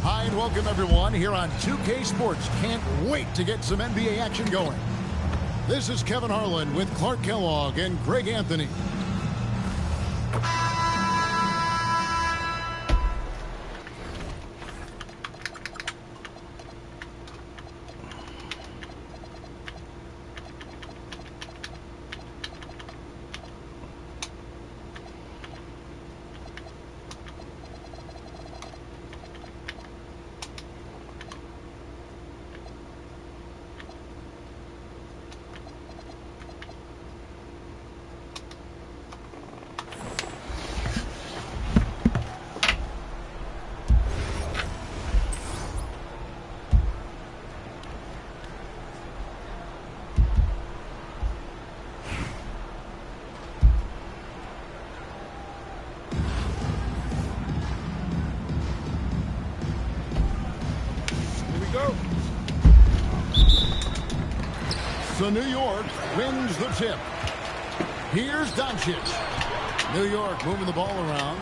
Hi, and welcome everyone here on 2K Sports. Can't wait to get some NBA action going. This is Kevin Harlan with Clark Kellogg and Greg Anthony. So New York wins the tip. Here's Doncic. New York moving the ball around.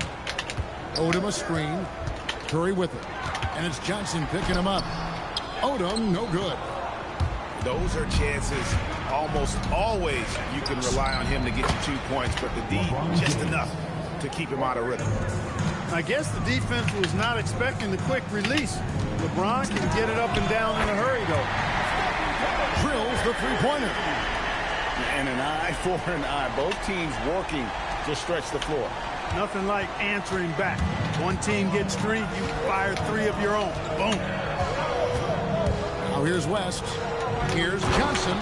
Odom a screen. Curry with it. And it's Johnson picking him up. Odom, no good. Those are chances almost always you can rely on him to get you 2 points, but the D just enough to keep him out of rhythm. I guess the defense was not expecting the quick release. LeBron can get it up and down in a hurry, though. Drills the three-pointer. And an eye for an eye. Both teams working to stretch the floor. Nothing like answering back. One team gets three, you fire three of your own. Boom. Now here's West. Here's Johnson.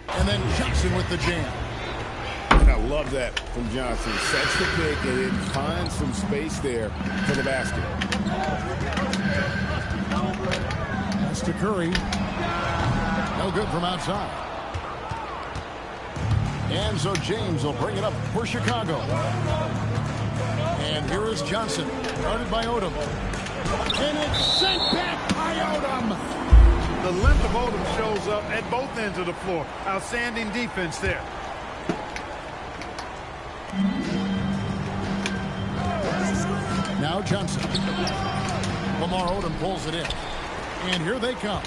And then Johnson with the jam. I love that from Johnson. Sets the pick and then finds some space there for the basket. That's to Curry. No good from outside. And so James will bring it up for Chicago. And here is Johnson, guarded by Odom. And it's sent back by Odom. The length of Odom shows up at both ends of the floor. Outstanding defense there. Now Johnson. Lamar Odom pulls it in. And here they come.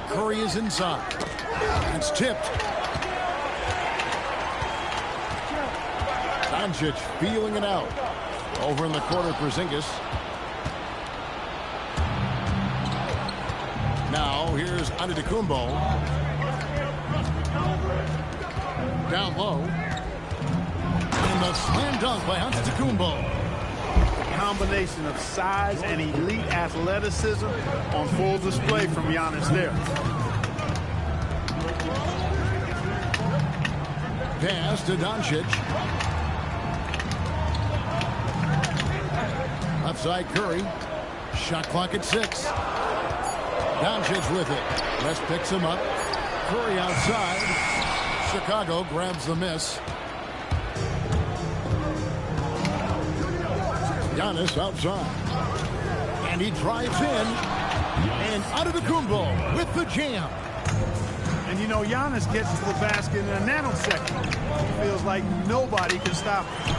Curry is inside. It's tipped. Doncic feeling it out. Over in the corner, Porzingis. Now here's Antetokounmpo. Down low. And the slam dunk by Antetokounmpo. Combination of size and elite athleticism on full display from Giannis there. Pass to Doncic. Outside Curry. Shot clock at 6. Doncic with it. West picks him up. Curry outside. Chicago grabs the miss. Giannis outside. And he drives in. And Antetokounmpo with the jam. And you know, Giannis gets to the basket in a nanosecond. He feels like nobody can stop him.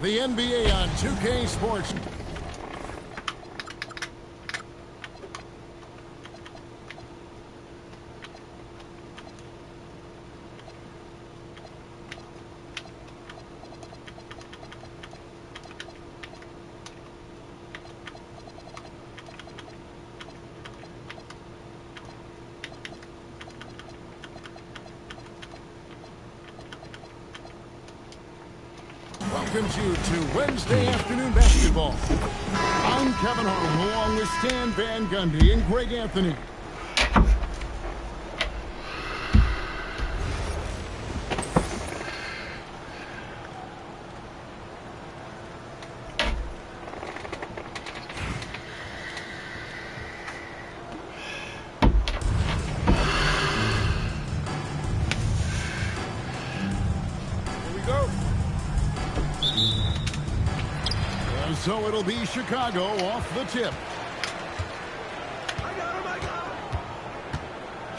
The NBA on 2K Sports. Welcomes you to Wednesday afternoon basketball. I'm Kevin Harlan, along with Stan Van Gundy and Greg Anthony. So it'll be Chicago off the tip.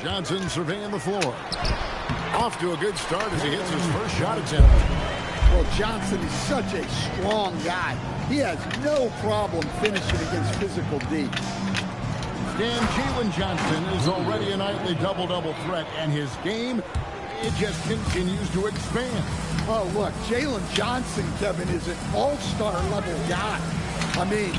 Johnson surveying the floor. Off to a good start as he hits his first shot attempt. Well, Johnson is such a strong guy. He has no problem finishing against physical D. Jalen Johnson is already a nightly double-double threat, and his game, it just continues to expand. Oh, look, Jalen Johnson, Kevin, is an all-star level guy. I mean,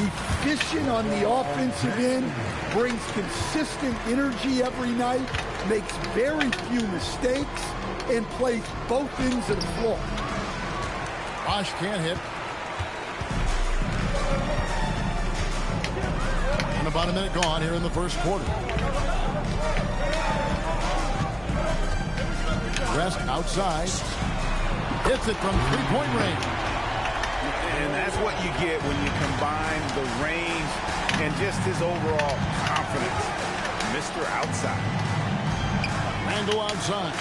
efficient on the offensive end, brings consistent energy every night, makes very few mistakes, and plays both ends of the floor. Bosh can't hit. And about a minute gone here in the first quarter. Rest outside. Hits it from three-point range. And that's what you get when you combine the range and just his overall confidence. Mr. Outside. Randall outside.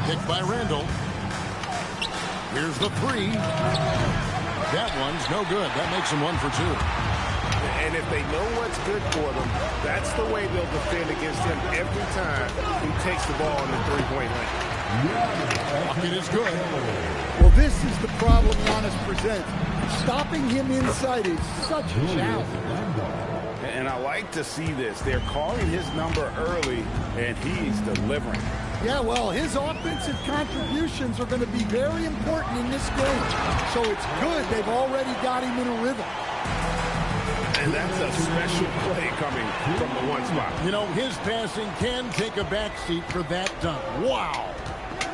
Picked by Randall. Here's the three. That one's no good. That makes him 1 for 2. And if they know what's good for them, that's the way they'll defend against him every time he takes the ball in the three-point lane. Bucket is good. Well, this is the problem Giannis presents. Stopping him inside is such a challenge. And I like to see this. They're calling his number early, and he's delivering. Yeah, well, his offensive contributions are going to be very important in this game. So it's good they've already got him in a rhythm. And that's a special play coming from the one spot. You know, his passing can take a backseat for that dunk. Wow.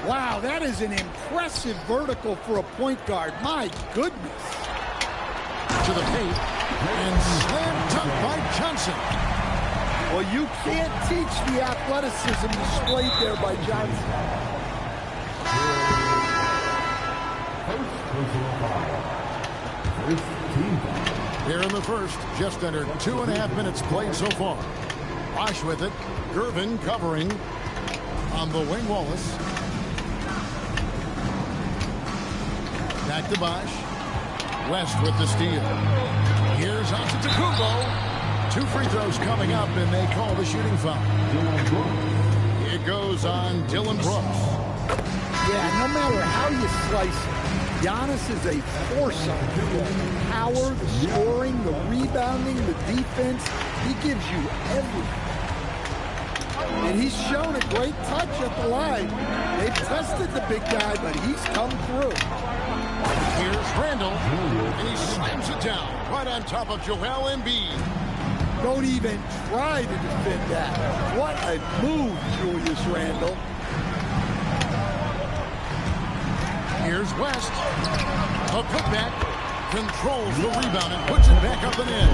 Wow, that is an impressive vertical for a point guard. My goodness. To the paint. And slam dunk by Johnson. Well, you can't teach the athleticism displayed there by Johnson. Here in the first, just under 2.5 minutes played so far. Bosh with it. Gervin covering on the wing. Wallace. Back to Bosh. West with the steal. Here's Antetokounmpo. 2 free throws coming up, and they call the shooting foul. It goes on Dylan Brooks. Yeah, no matter how you slice it, Giannis is a force on the floor. The power, the scoring, the rebounding, the defense. He gives you everything. And he's shown a great touch at the line. They've tested the big guy, but he's come through. Here's Randall, and he slams it down right on top of Joel Embiid. Don't even try to defend that. What a move, Julius Randle. Here's West. A putback. Controls the rebound and puts it back up and in.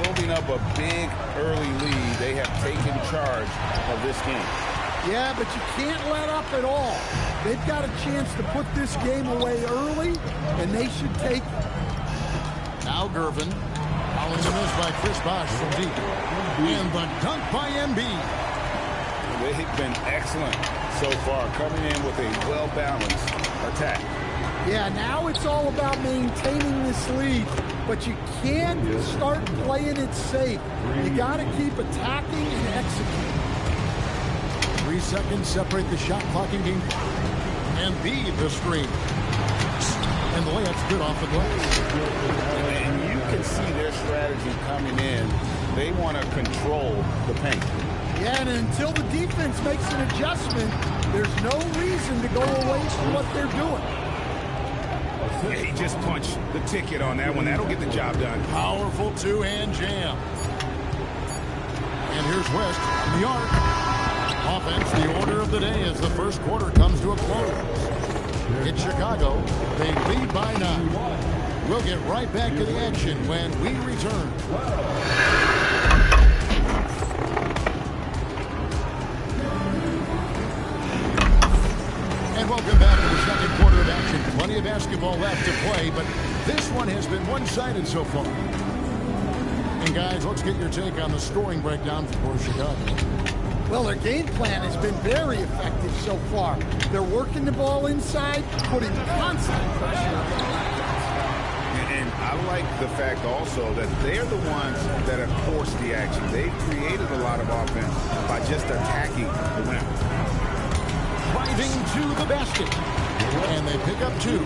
Building up a big early lead, they have taken charge of this game. Yeah, but you can't let up at all. They've got a chance to put this game away early, and they should take it. Now Gervin. Following the miss by Chris Bosh from deep. And the dunk by Embiid. They've been excellent so far, coming in with a well-balanced attack. Yeah, now it's all about maintaining this lead, but you can't start playing it safe. You got to keep attacking and executing. 3 seconds separate the shot clock in game. Embiid the screen. layup's good off the glass. And you can see their strategy coming in. They want to control the paint. Yeah, and until the defense makes an adjustment, there's no reason to go away from what they're doing. Yeah, he just punched the ticket on that one. That'll get the job done. Powerful two-hand jam. And here's West on the arc. Offense, the order of the day as the first quarter comes to a close. In Chicago, they lead by 9. We'll get right back to the action when we return. And welcome back to the second quarter of action. Plenty of basketball left to play, but this one has been one-sided so far. And guys, let's get your take on the scoring breakdown for Chicago. Well, their game plan has been very effective so far. They're working the ball inside, putting constant pressure on the defense. And I like the fact also that they're the ones that have forced the action. They've created a lot of offense by just attacking the rim. Driving to the basket. And they pick up 2.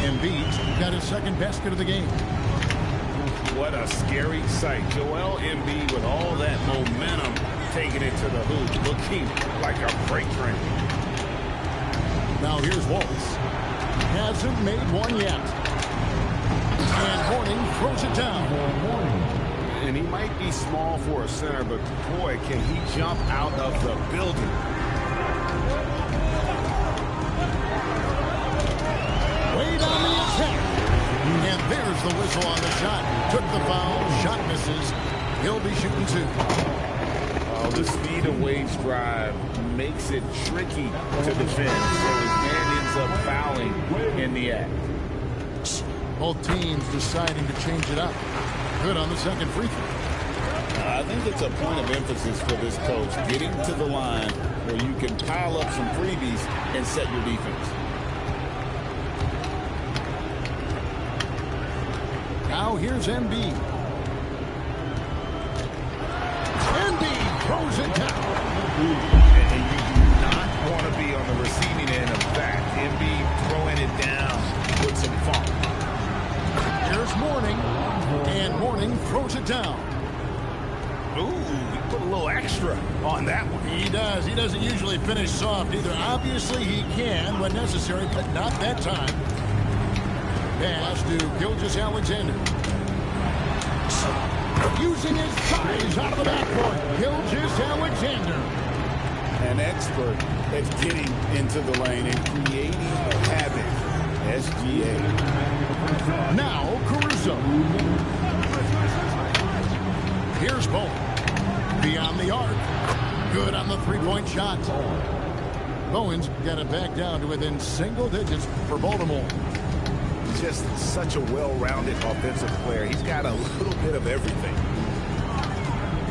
Embiid's got his second basket of the game. What a scary sight. Joel Embiid with all that momentum taking it to the hoop, looking like a freight train. Now here's Wallace. Hasn't made one yet. And Horning throws it down. And he might be small for a center, but boy, can he jump out of the building. Wade on the attack. And there's the whistle on the shot. Took the foul. Shot misses. He'll be shooting 2. The speed of Wade's drive makes it tricky to defend, so his man ends up fouling in the act. Both teams deciding to change it up. Good on the second free throw. I think it's a point of emphasis for this coach, getting to the line where you can pile up some freebies and set your defense. Now here's Embiid. Embiid throws it down. And you do not want to be on the receiving end of that. Embiid throwing it down with some funk. Here's Mourning. And Mourning throws it down. Ooh, he put a little extra on that one. He does. He doesn't usually finish soft either. Obviously he can when necessary, but not that time. Pass to Gilgeous-Alexander. Using his size out of the backcourt. Gilgeous-Alexander. An expert at getting into the lane and creating havoc. SGA. Now Caruso. Here's Bowen. Beyond the arc. Good on the three-point shot. Bowen's got it back down to within single digits for Baltimore. Just such a well-rounded offensive player. He's got a little bit of everything.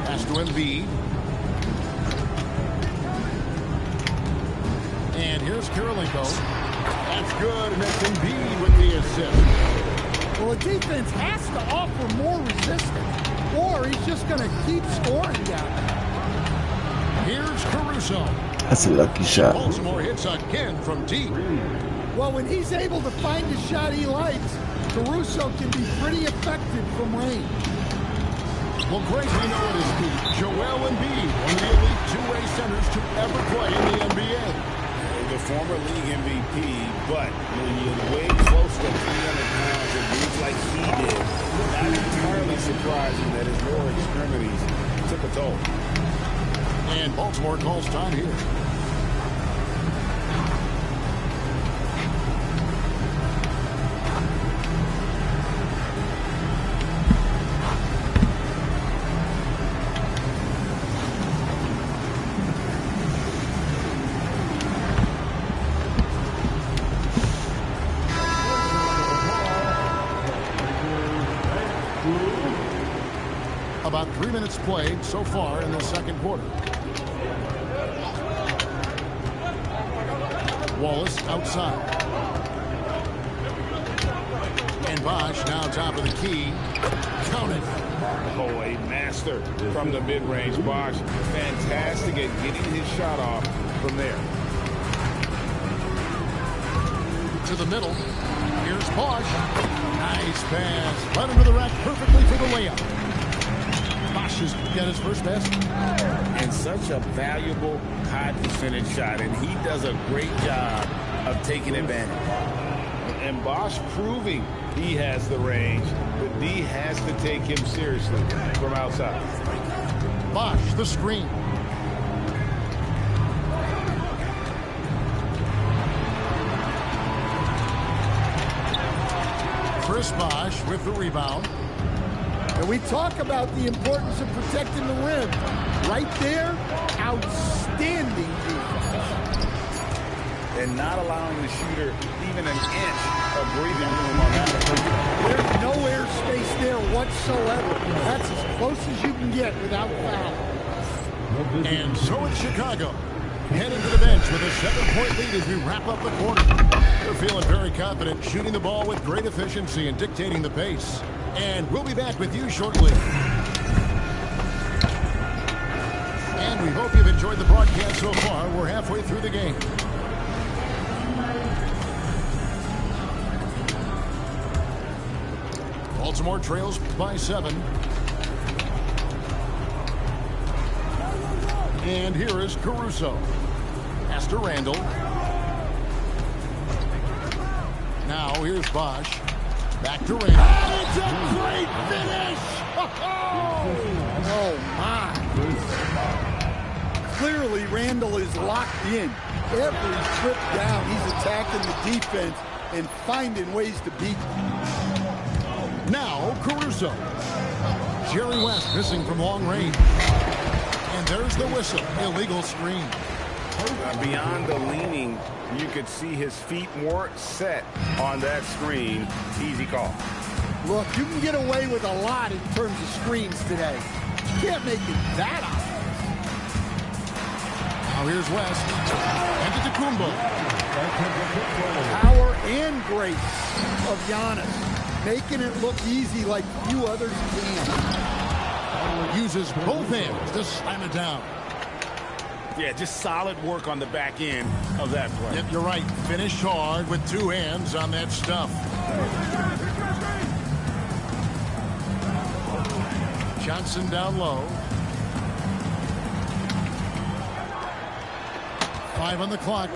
Pass to Embiid. And here's Kirilenko. That's good, and it's Embiid with the assist. Well, the defense has to offer more resistance, or he's just going to keep scoring down there. Here's Caruso. That's a lucky shot. Baltimore hits again from deep. Well, when he's able to find a shot he likes, Caruso can be pretty effective from range. Well, Greg, we know it is the Joel Embiid, one of the elite two-way centers to ever play in the NBA. The former league MVP, but when you weigh close to 300 pounds and moves like he did, not entirely surprising that his lower extremities took a toll. And Baltimore calls time here. About 3 minutes played so far in the second quarter. Wallace outside. And Bosch now top of the key. Count it. Oh, a master from the mid-range. Bosch, fantastic at getting his shot off from there. to the middle. Here's Bosch. Nice pass. Right into the rack perfectly for the layup. Bosch has got his first basket. And such a valuable high percentage shot, and he does a great job of taking advantage. And Bosch proving he has the range, but D has to take him seriously from outside. Bosch, the screen. Chris Bosch with the rebound. And we talk about the importance of protecting the rim. Right there, outstanding defense. And not allowing the shooter even an inch of breathing room on that. There's no airspace there whatsoever. That's as close as you can get without foul. And so it's Chicago heading to the bench with a 7-point lead as we wrap up the quarter. They're feeling very confident, shooting the ball with great efficiency and dictating the pace. And we'll be back with you shortly. And we hope you've enjoyed the broadcast so far. We're halfway through the game. Baltimore trails by 7. And here is Caruso. Pass to Randall. Now here's Bosch. Back to Randall. Oh, it's a great finish! Oh, my. Clearly, Randall is locked in. Every trip down, he's attacking the defense and finding ways to beat them. Now Caruso. Jerry West missing from long range. And there's the whistle. Illegal screen. Beyond the leaning, you could see his feet more set on that screen. Easy call. Look, you can get away with a lot in terms of screens today. You can't make it that obvious. Now here's West. And to Tacumbo. Power and grace of Giannis, making it look easy like few others can. Uses both hands to slam it down. Yeah, just solid work on the back end of that play. Yep, you're right. Finish hard with 2 hands on that stuff. Johnson down low. 5 on the clock.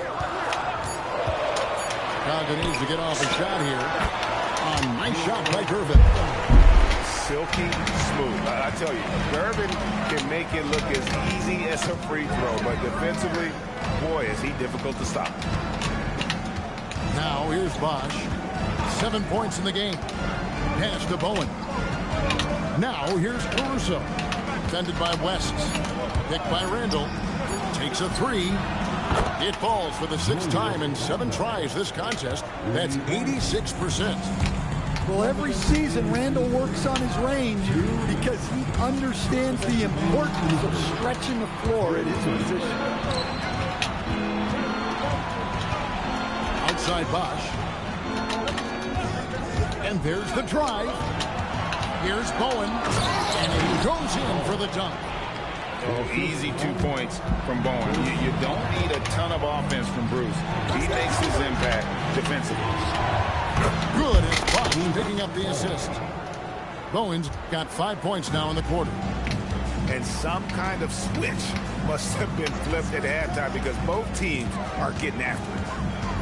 Chicago needs to get off a shot here. A nice shot by Gervin. Silky smooth. I tell you, Gervin can make it look as easy as a free throw, but defensively, boy, is he difficult to stop. Now here's Bosch. 7 points in the game. Pass to Bowen. Now here's Caruso. Defended by West. Picked by Randall. Takes a 3. It falls for the 6th time in 7 tries this contest. That's 86%. Well, every season, Randall works on his range because he understands the importance of stretching the floor at his position. Outside Bosch. And there's the drive. Here's Bowen. And he goes in for the dunk. Oh, easy 2 points from Bowen. You don't need a ton of offense from Bruce. He makes his impact defensively. Good as Bosch picking up the assist. Bowen's got 5 points now in the quarter. And some kind of switch must have been flipped at halftime because both teams are getting after it.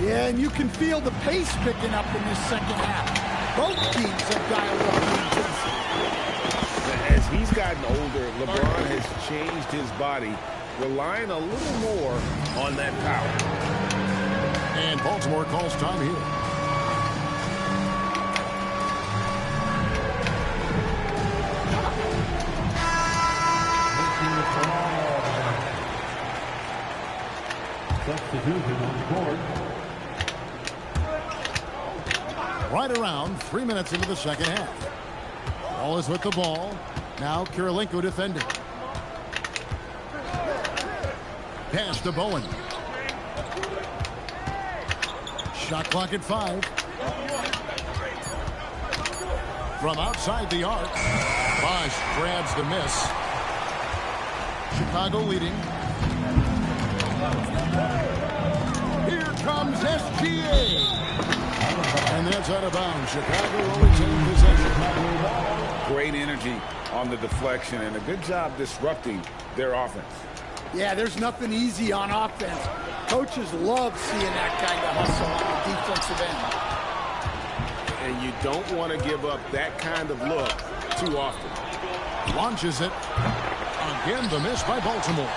Yeah, and you can feel the pace picking up in this second half. Both teams have dialed up the intensity. As he's gotten older, LeBron has changed his body, relying a little more on that power. And Baltimore calls time here. Substitution on the board. Right around 3 minutes into the second half. Ball is with the ball. Now Kirilenko defending. Pass to Bowen. Shot clock at 5. From outside the arc, Bosch grabs the miss. Chicago leading. Here comes SGA. that's out of bounds. Chicago will retain possession. Great energy on the deflection and a good job disrupting their offense. Yeah, there's nothing easy on offense. Coaches love seeing that kind of hustle on the defensive end. And you don't want to give up that kind of look too often. Launches it. Again, the miss by Baltimore.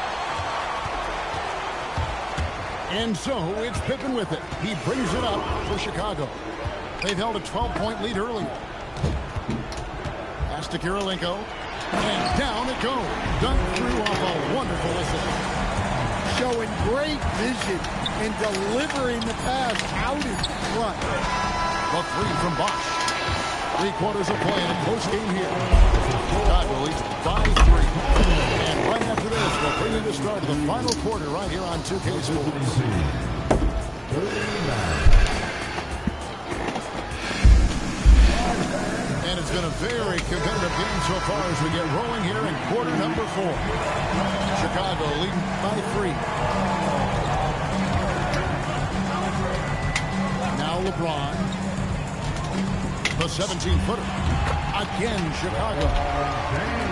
And so it's Pippen with it. He brings it up for Chicago. They've held a 12-point lead earlier. Pass to Kirilenko. And down it goes. Done through off a wonderful assist. Showing great vision and delivering the pass out in front. The three from Bosch. 3 quarters of play in a close game here. Chicago leads by 3. And right after this, we'll bring you the start of the final quarter right here on 2K Sports. And it's been a very competitive game so far as we get rolling here in quarter number 4. Chicago leading by 3. Now LeBron. The 17-footer. Again, Chicago.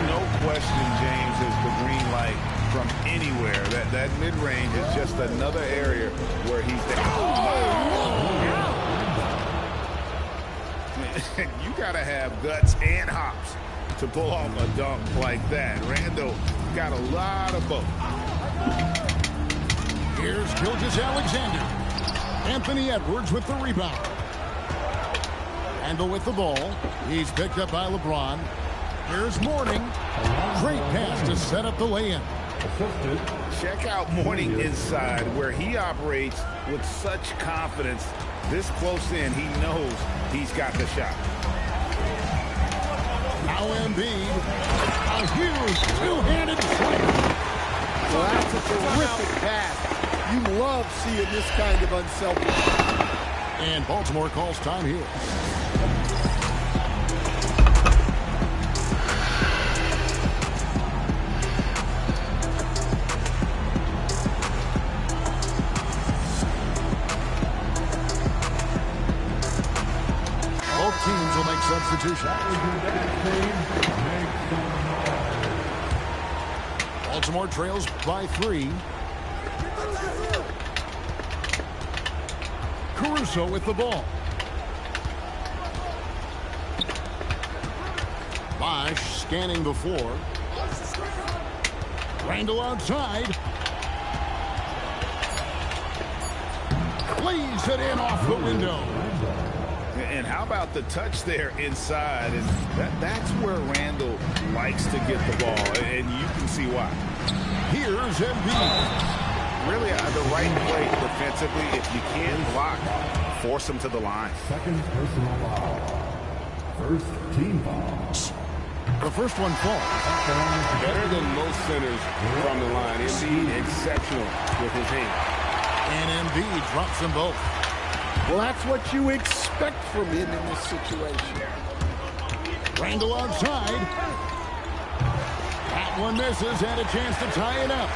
No question, James, is the green light from anywhere. That mid-range is just another area where he's you got to have guts and hops to pull off a dunk like that. Randall got a lot of both. Here's Gilgeous-Alexander. Anthony Edwards with the rebound. Randall with the ball. He's picked up by LeBron. Here's Mourning. Great pass to set up the lay-in. Check out Mourning inside where he operates with such confidence. This close in, he knows he's got the shot. Now Embiid. A huge two-handed slam. Well, that's a terrific pass. You love seeing this kind of unselfish. And Baltimore calls time here. Both teams will make substitutions. Baltimore trails by 3. Caruso with the ball. Bosch scanning the floor. Randall outside. Lays it in off the window. And how about the touch there inside? And that's where Randall likes to get the ball, and you can see why. Here's Embiid. Really the right play defensively. If you can't block, force him to the line. Second personal foul. First team foul. The first one falls. Better than most centers from the line. Embiid exceptional with his hand. And Embiid drops them both. Well, that's what you expect from him in this situation. Randall outside. That one misses, and a chance to tie it up.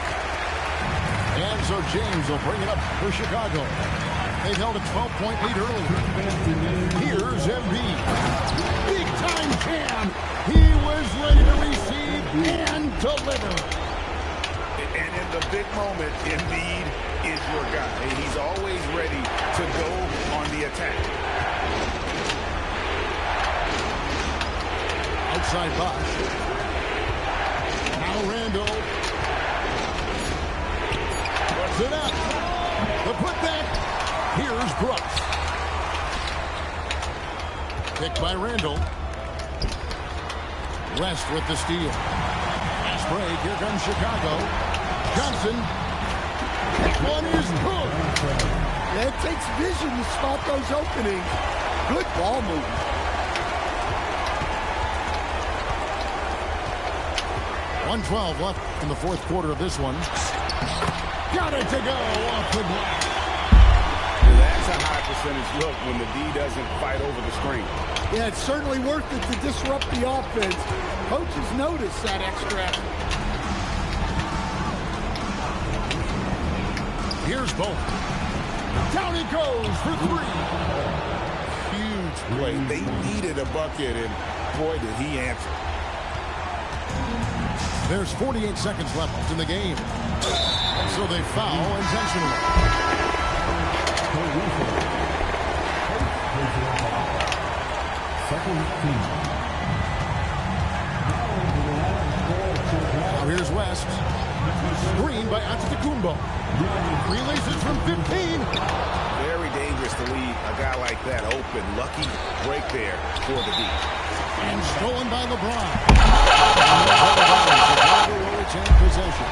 And so James will bring it up for Chicago. They've held a 12-point lead earlier. Here's Embiid. Big-time jam. He was ready to receive and deliver. And in the big moment, Embiid is your guy. He's always ready to go on the attack. Outside Bosch. Now Randall. Puts it up. The putback. Here's Brooks. Picked by Randall. West with the steal. Fast break. Here comes Chicago. Johnson. That one is good. Yeah, it takes vision to spot those openings. Good ball movement. 1:12 left in the fourth quarter of this one. Got it to go off the glass. That's a high percentage look when the D doesn't fight over the screen. Yeah, it's certainly worth it to disrupt the offense. Coaches notice that extra effort. Here's Bolt. Down he goes for 3. Huge play. They needed a bucket, and boy, did he answer. There's 48 seconds left in the game. So they foul intentionally. Now here's West. Screen by Antetokounmpo. Releases from 15. Very dangerous to leave a guy like that open. Lucky break there for the D. And stolen by LeBron. Chicago will retain possession.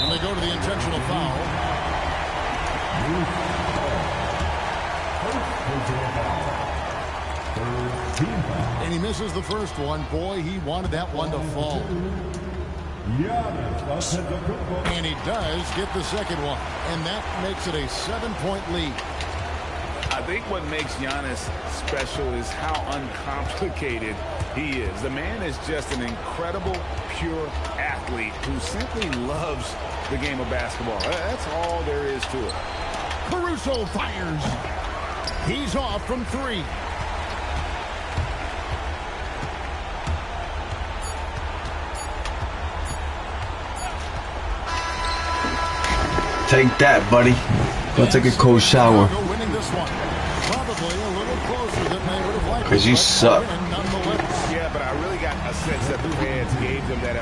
And they go to the intentional foul. And he misses the first one. Boy, he wanted that one to fall. And he does get the second one. And that makes it a 7-point lead. I think what makes Giannis special is how uncomplicated he is. The man is just an incredible, pure athlete who simply loves the game of basketball. That's all there is to it. Caruso fires. He's off from three. Take that, buddy. Go take a cold shower. Winning this one. Probably a little closer than they would have liked. 'Cause you suck. Yeah, but I really got a sense that the fans gave them that.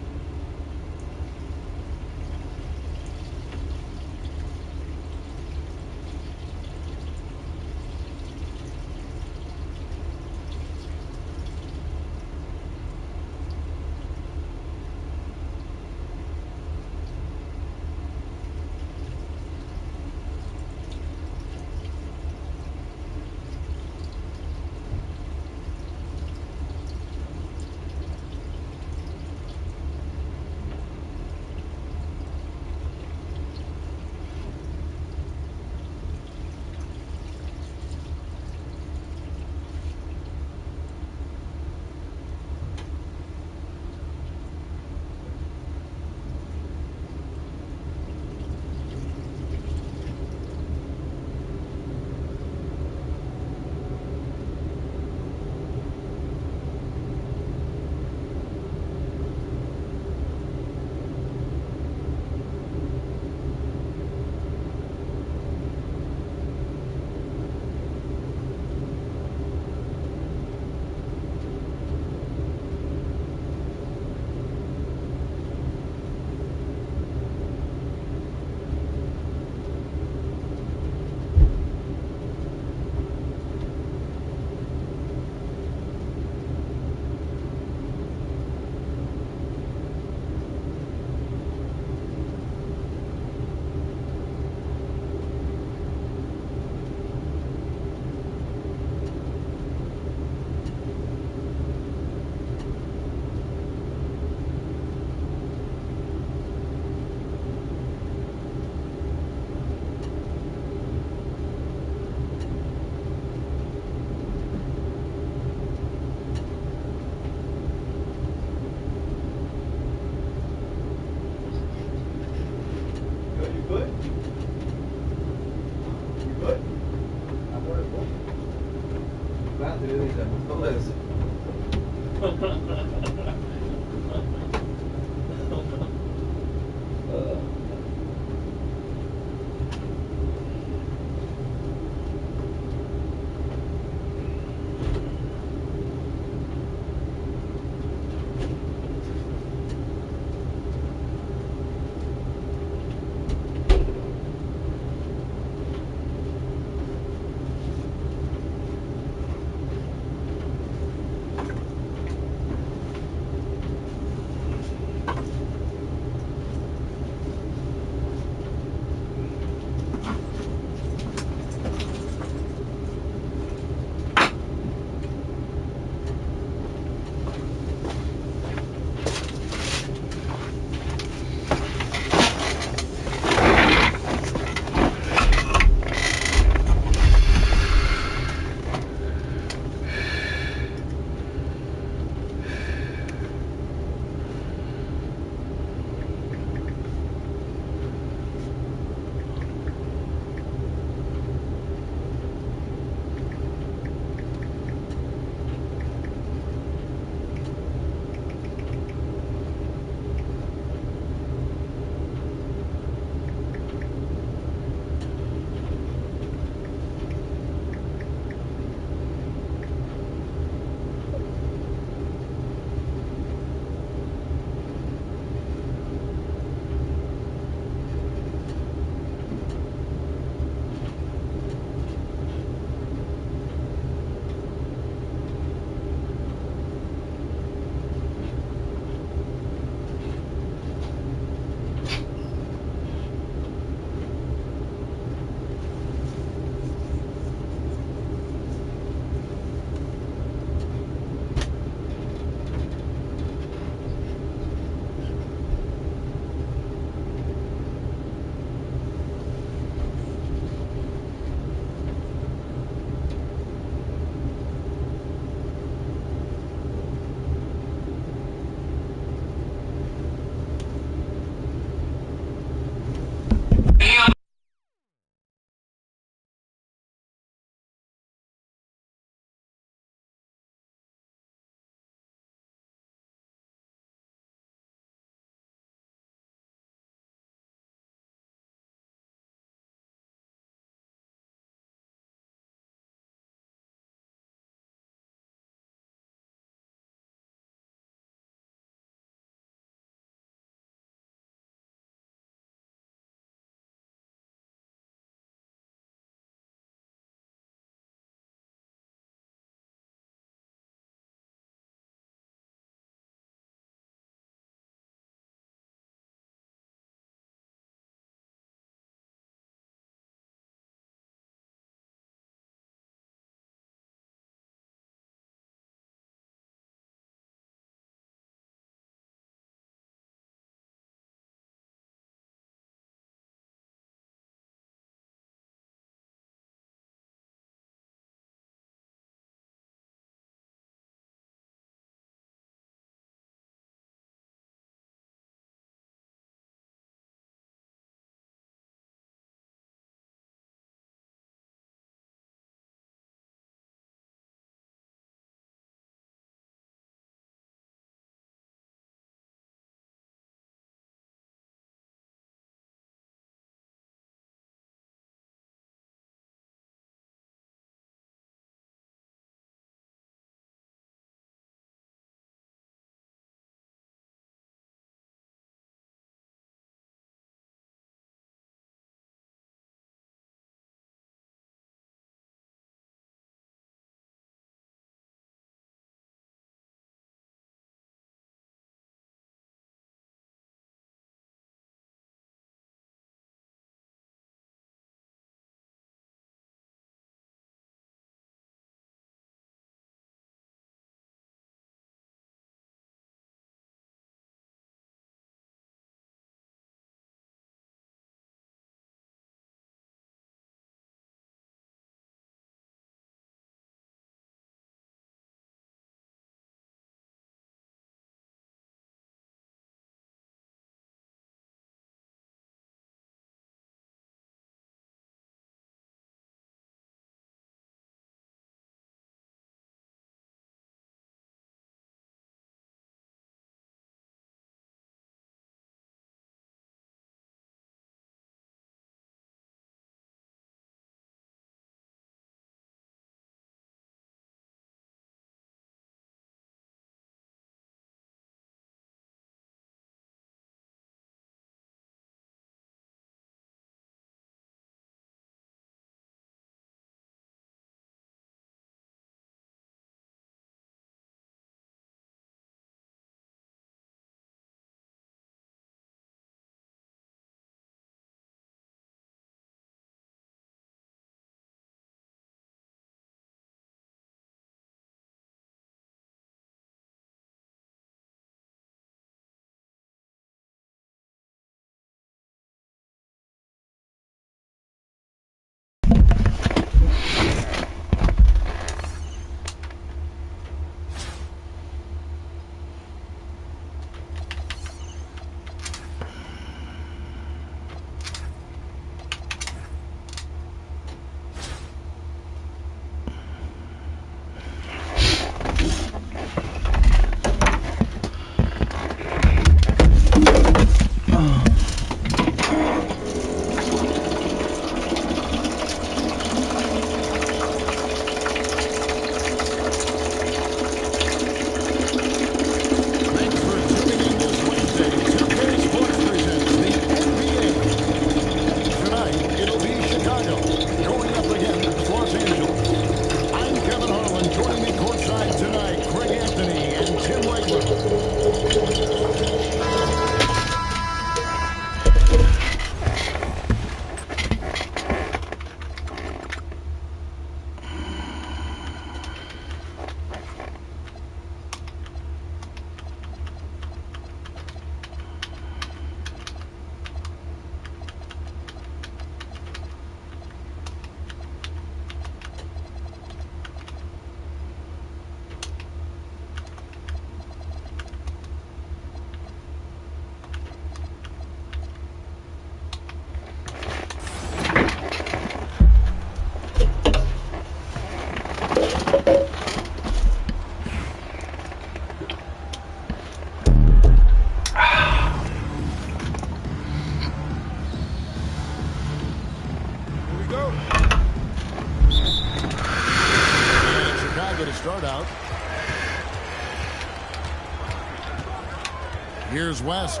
Here's West.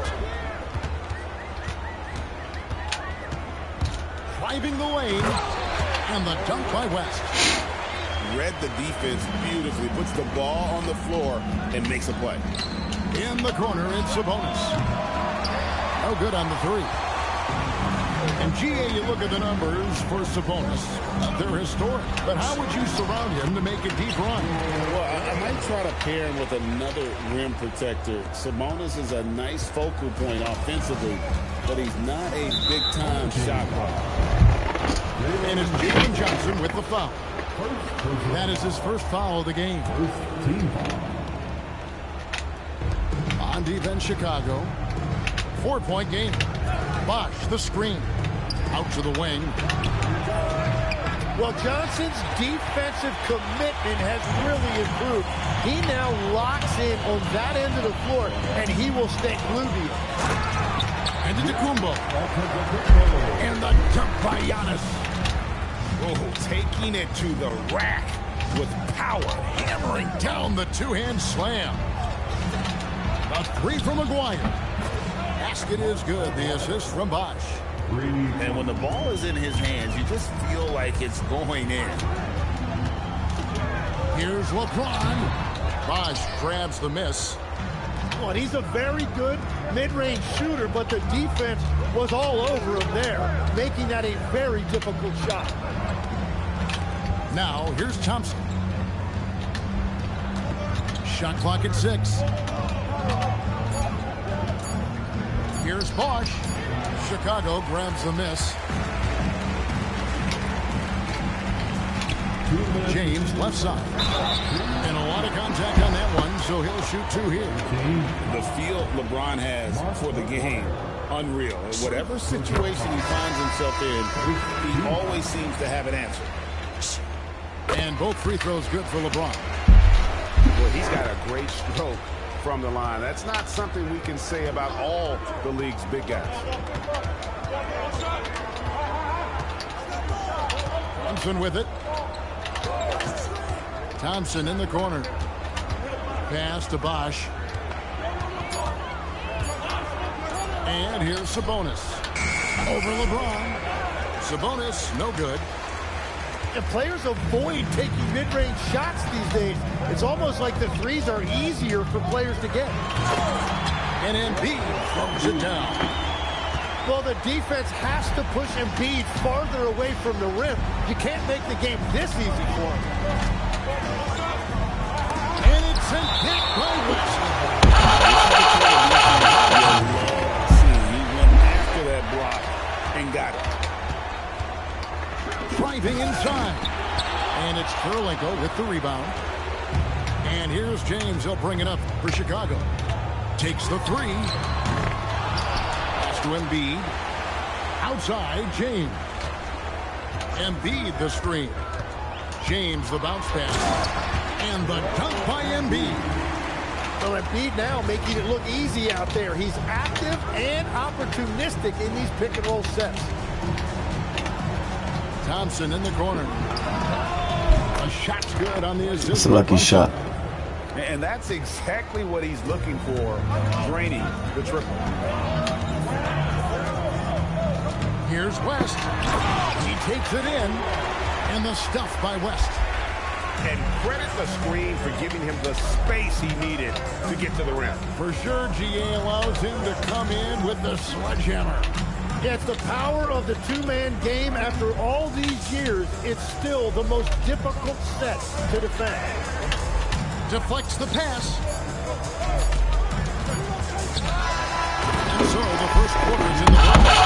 Driving the lane. And the dunk by West. Read the defense beautifully. Puts the ball on the floor and makes a play. In the corner, it's Sabonis. No good on the three. And GA, you look at the numbers for Sabonis. They're historic. But how would you surround him to make a deep run? Well, I might try to pair him with another rim protector. Sabonis is a nice focal point offensively, but he's not a big-time shot blocker. And it's Jalen Johnson with the foul. That is his first foul of the game. On defense, Chicago. 4-point game. Bosh, the screen. Out to the wing. Well, Johnson's defensive commitment has really improved. He now locks in on that end of the floor, and he will stay glued to you. And to Kumbo. And the dunk by Giannis. Oh, taking it to the rack with power. Hammering down the two-hand slam. A three from McGuire. Basket is good. The assist from Bosh. And when the ball is in his hands, you just feel like it's going in. Here's LeBron. Bosh grabs the miss. Well, he's a very good mid-range shooter, but the defense was all over him there, making that a very difficult shot. Now, here's Thompson. Shot clock at 6. Here's Bosh. Chicago grabs the miss. James left side. And a lot of contact on that one, so he'll shoot 2 here. The feel LeBron has for the game, unreal. In whatever situation he finds himself in, he always seems to have an answer. And both free throws good for LeBron. Well, he's got a great stroke from the line. That's not something we can say about all the league's big guys. Thompson with it. Thompson in the corner. Pass to Bosh. And here's Sabonis. Over LeBron. Sabonis, no good. And players avoid taking mid-range shots these days. It's almost like the threes are easier for players to get. And Embiid throws it down. Well, the defense has to push Embiid farther away from the rim. You can't make the game this easy for him. And it's sent back by West. He went after that block and got it. Driving inside. And it's Kurylenko with the rebound. And here's James. He'll bring it up for Chicago. Takes the three. Pass to Embiid. Outside, James. Embiid the screen. James the bounce pass. And the dunk by Embiid. The Well, Embiid now making it look easy out there. He's active and opportunistic in these pick-and-roll sets. Thompson in the corner. A shot's good on the assist. It's a lucky shot. And that's exactly what he's looking for, draining the triple. Here's West. He takes it in. And the stuff by West. And credit the screen for giving him the space he needed to get to the rim. For sure, GA allows him to come in with the sledgehammer. Yeah, it's the power of the two-man game. After all these years, it's still the most difficult set to defend. Deflects the pass. And so the first quarter's in the books.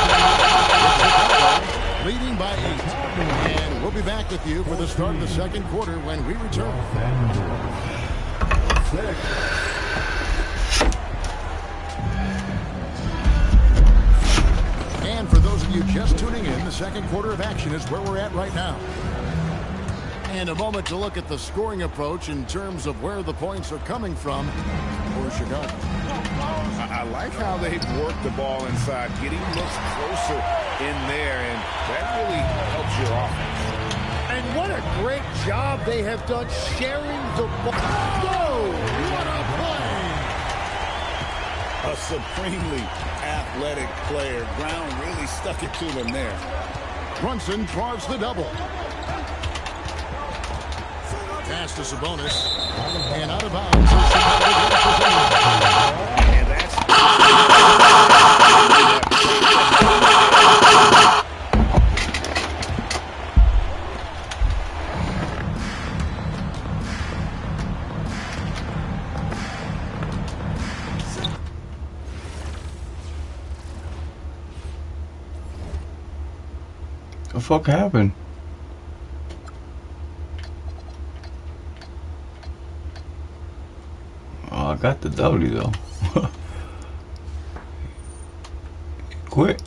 Leading by 8. And we'll be back with you for the start of the second quarter when we return. And for those of you just tuning in, the second quarter of action is where we're at right now. And a moment to look at the scoring approach in terms of where the points are coming from for Chicago. I like how they've worked the ball inside, getting looks closer in there, and that really helps your offense. And what a great job they have done sharing the ball. Whoa, what a play! A supremely athletic player. Brown really stuck it to them there. Brunson draws the double. Pass to Sabonis. And out of bounds. And that's... What the fuck happened? Oh, I got the W though. Quit.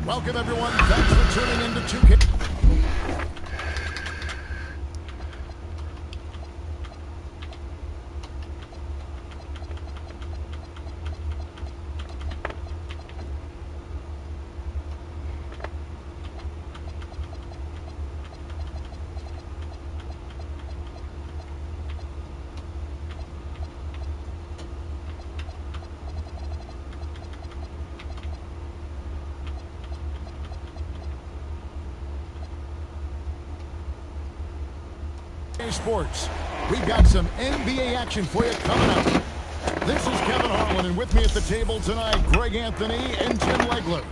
Welcome, everyone. Thanks for tuning in to 2K. Sports. We've got some NBA action for you coming up. This is Kevin Harlan, and with me at the table tonight, Greg Anthony and Tim Legler.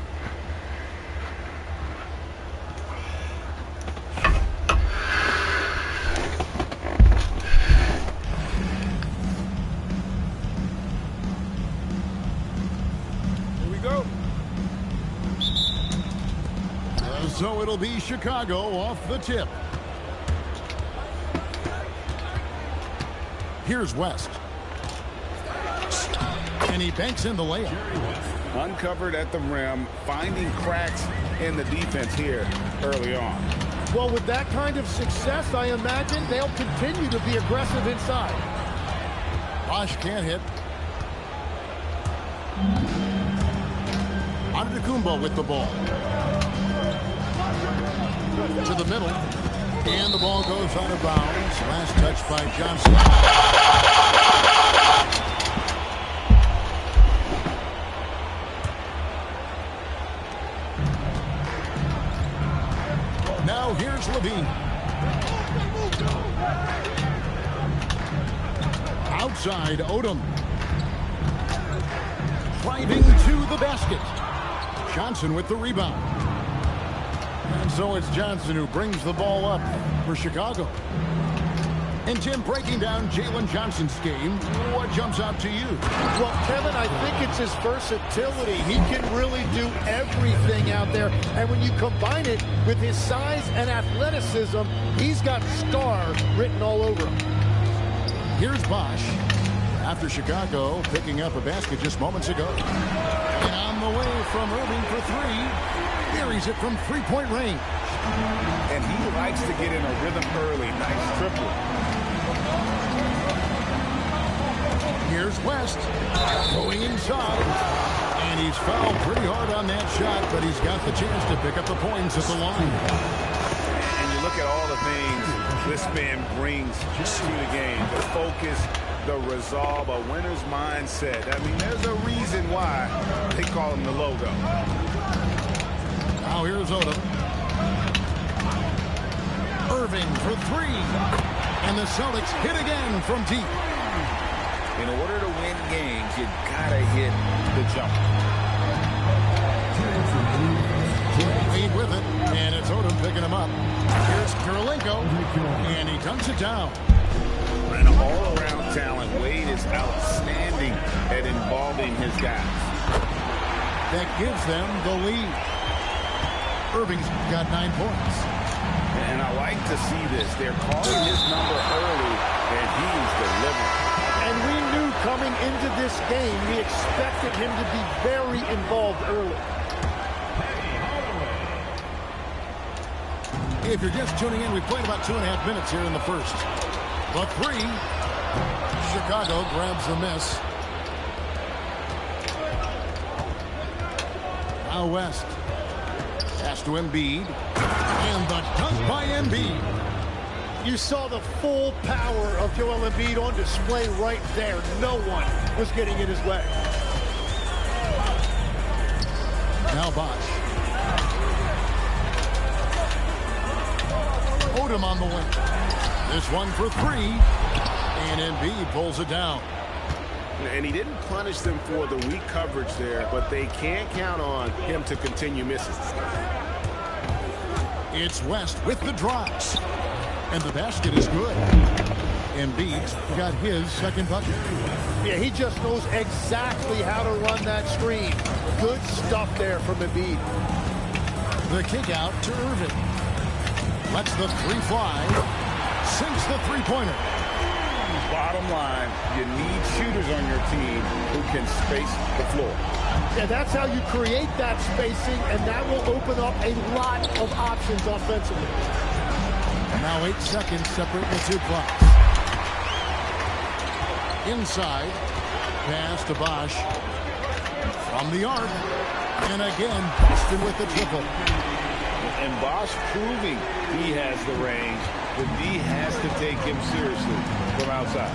Here we go. So it'll be Chicago off the tip. Here's West. And he banks in the layup. Uncovered at the rim, finding cracks in the defense here early on. Well, with that kind of success, I imagine they'll continue to be aggressive inside. Bosh can't hit. Antetokounmpo with the ball. To the middle. And the ball goes out of bounds. Last touch by Johnson. Now here's Levine. Outside, Odom. Driving to the basket. Johnson with the rebound. And so it's Johnson who brings the ball up for Chicago. And Tim, breaking down Jalen Johnson's game, what jumps out to you? Well, Kevin, I think it's his versatility. He can really do everything out there. And when you combine it with his size and athleticism, he's got star written all over him. Here's Bosh. After Chicago picking up a basket just moments ago. And on the way from Irving for three. Buries it from three-point range. And he likes to get in a rhythm early. Nice triple. Here's West. Going inside. And he's fouled pretty hard on that shot, but he's got the chance to pick up the points at the line. And you look at all the things this man brings to the game. The focus, the resolve, a winner's mindset. I mean, there's a reason why they call him the logo. Now here's Odom. Irving for three. And the Celtics hit again from deep. In order to win games, you gotta hit the jumper. Lead with it, and it's Odom picking him up. Here's Kirilenko, and he dunks it down. And all-around talent. Wade is outstanding at involving his guys. That gives them the lead. Irving's got 9 points. And I like to see this. They're calling his number early, and he's delivering. And we knew coming into this game, we expected him to be very involved early. If you're just tuning in, we played about 2.5 minutes here in the first. The three. Chicago grabs the miss. Now West. Pass to Embiid. And the dunk by Embiid. You saw the full power of Joel Embiid on display right there. No one was getting in his way. Now Bosh. Odom on the wing. This one for three. And Embiid pulls it down. And he didn't punish them for the weak coverage there, but they can't count on him to continue missing. It's West with the drives. And the basket is good. Embiid's got his second bucket. Yeah, he just knows exactly how to run that screen. Good stuff there from Embiid. The kick out to Irving. Lets the three fly. Sinks the three-pointer. Bottom line, you need shooters on your team who can space the floor. Yeah, that's how you create that spacing, and that will open up a lot of options offensively. Now 8 seconds separate the two clocks. Inside, pass to Bosch. From the arc, and again, Boston with the triple. And Bosch proving he has the range, but D has to take him seriously from outside.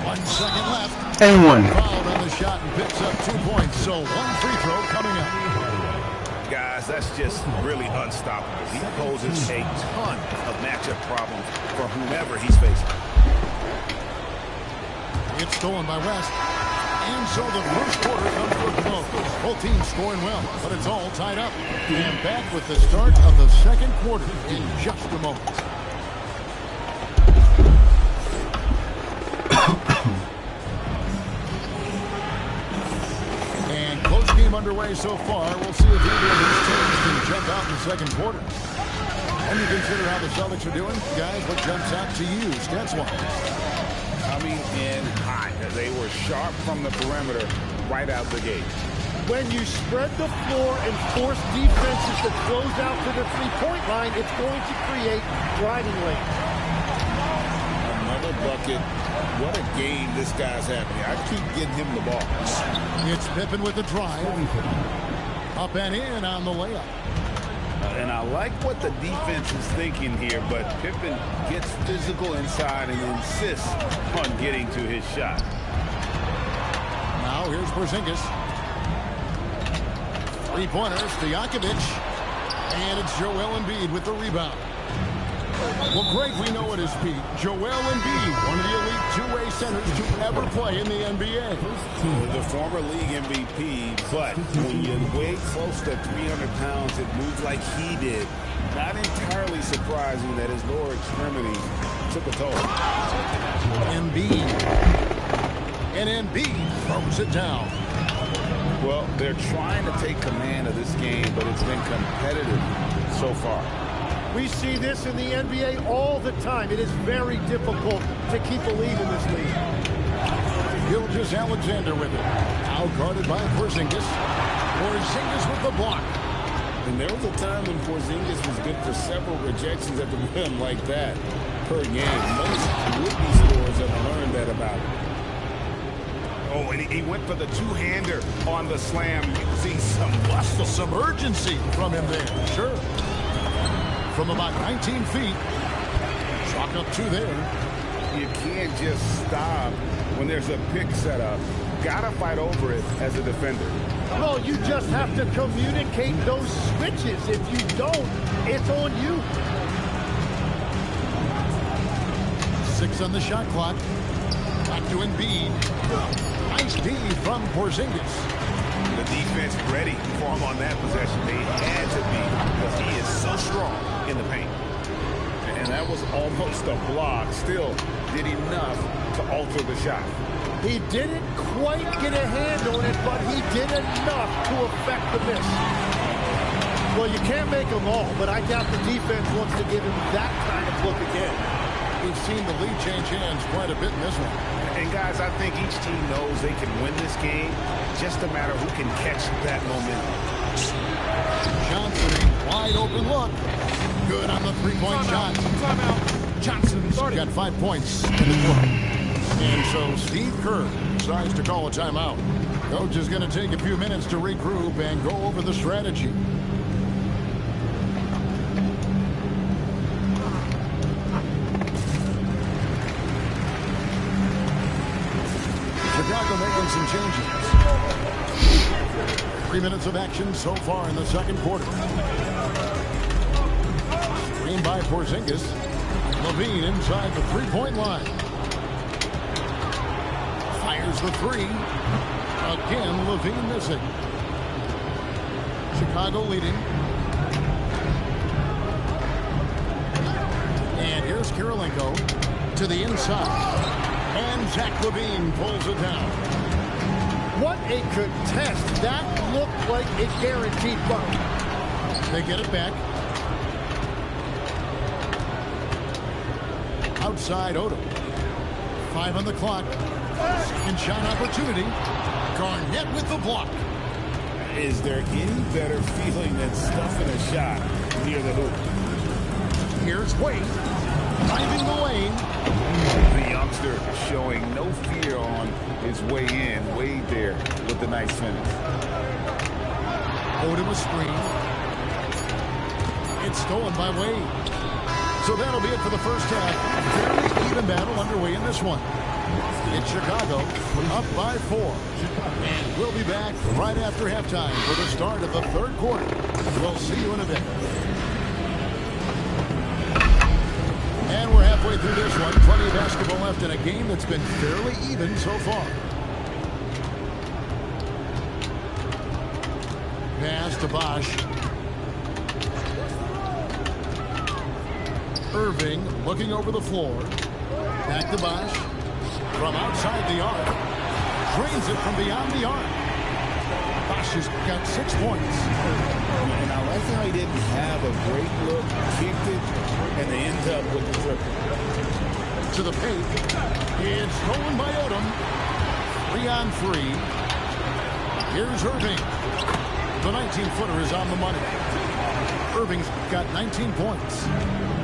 1 second left. And one. Fouled on the shot and picks up 2 points. So 1 free throw coming up. Guys, that's just really unstoppable. He poses a ton of matchup problems for whomever he's facing. It's stolen by West. And so the first quarter comes to a close. Both teams scoring well, but it's all tied up. And back with the start of the second quarter in just a moment. And close game underway so far. We'll see if either of these teams can jump out in the second quarter. When you consider how the Celtics are doing, guys, what jumps out to you stats-wise? Coming in hot. They were sharp from the perimeter right out the gate. When you spread the floor and force defenses to close out to the three-point line, it's going to create driving lanes. Another bucket. What a game this guy's having. I keep getting him the ball. It's Pippen with the drive. Up and in on the layup. And I like what the defense is thinking here, but Pippen gets physical inside and insists on getting to his shot. Now here's Porzingis. 3-pointers to Jokovic. And it's Joel Embiid with the rebound. Well, Greg, we know at his peak, Joel Embiid, one of the elite two-way centers to ever play in the NBA. The former league MVP, but when you weigh close to 300 pounds, it moves like he did. Not entirely surprising that his lower extremity took a toll. Embiid. And Embiid throws it down. Well, they're trying to take command of this game, but it's been competitive so far. We see this in the NBA all the time. It is very difficult to keep a lead in this league. Gilgeous-Alexander with it. Out guarded by Porzingis. Porzingis with the block. And there was a time when Porzingis was good for several rejections at the rim like that per game. Most would-be scorers have learned that about him. Oh, and he went for the two-hander on the slam, using some muscle. Some urgency from him there. Sure. From about 19 feet. Chalk up 2 there. You can't just stop when there's a pick set up. Gotta fight over it as a defender. Well, you just have to communicate those switches. If you don't, it's on you. 6 on the shot clock. Back to Embiid. Nice D from Porzingis. The defense ready for him on that possession. They had to be, because he is so strong in the paint. And that was almost a block. Still did enough to alter the shot. He didn't quite get a hand on it, but he did enough to affect the miss. Well, you can't make them all, but I doubt the defense wants to give him that kind of look again. We've seen the lead change hands quite a bit in this one. And guys, I think each team knows they can win this game. Just a matter who can catch that momentum. Johnson, wide open look. Good on the three-point shot. Timeout. Johnson's got 5 points in the quarter. And so Steve Kerr decides to call a timeout. Coach is going to take a few minutes to regroup and go over the strategy. Chicago making some changes. 3 minutes of action so far in the second quarter. Screen by Porzingis. Levine inside the three-point line. Fires the three. Again, Levine missing. Chicago leading. And here's Kirilenko to the inside. And Zach LaVine pulls it down. What a contest. That looked like a guaranteed bucket. They get it back. outside Odom. 5 on the clock. Second shot opportunity. Garnett with the block. Is there any better feeling than stuffing a shot near the hoop? Here's Wade. Driving the lane. The youngster showing no fear on his way in. Wade there with the nice finish. Odom a screen. It's stolen by Wade. So that'll be it for the first half. Fairly even battle underway in this one. It's Chicago up by 4. And we'll be back right after halftime for the start of the third quarter. We'll see you in a bit. And we're halfway through this one. Plenty of basketball left in a game that's been fairly even so far. Pass to Bosch. Irving looking over the floor. Back to Bosch. From outside the arc. Drains it from beyond the arc. Bosch has got 6 points. And I like how he didn't have a great look, kicked it, and they end up with the triple. To the paint. It's stolen by Odom. 3 on 3. Here's Irving. The 19-footer is on the money. Irving's got 19 points.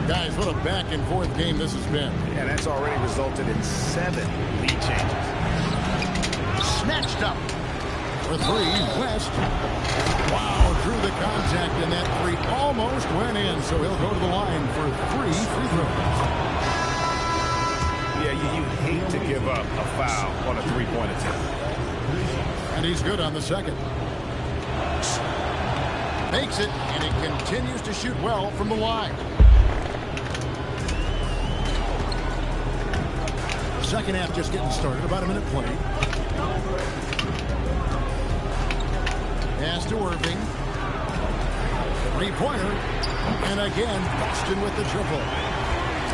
Guys, what a back-and-forth game this has been. And that's already resulted in 7 lead changes. Snatched up. For 3, West. Wow, drew the contact, and that 3 almost went in, so he'll go to the line for 3 free throws. Yeah, you hate to give up a foul on a three-point attempt. And he's good on the second. Makes it, and he continues to shoot well from the line. Second half just getting started. About a minute played. Pass to Irving. 3-pointer. And again, Boston with the triple.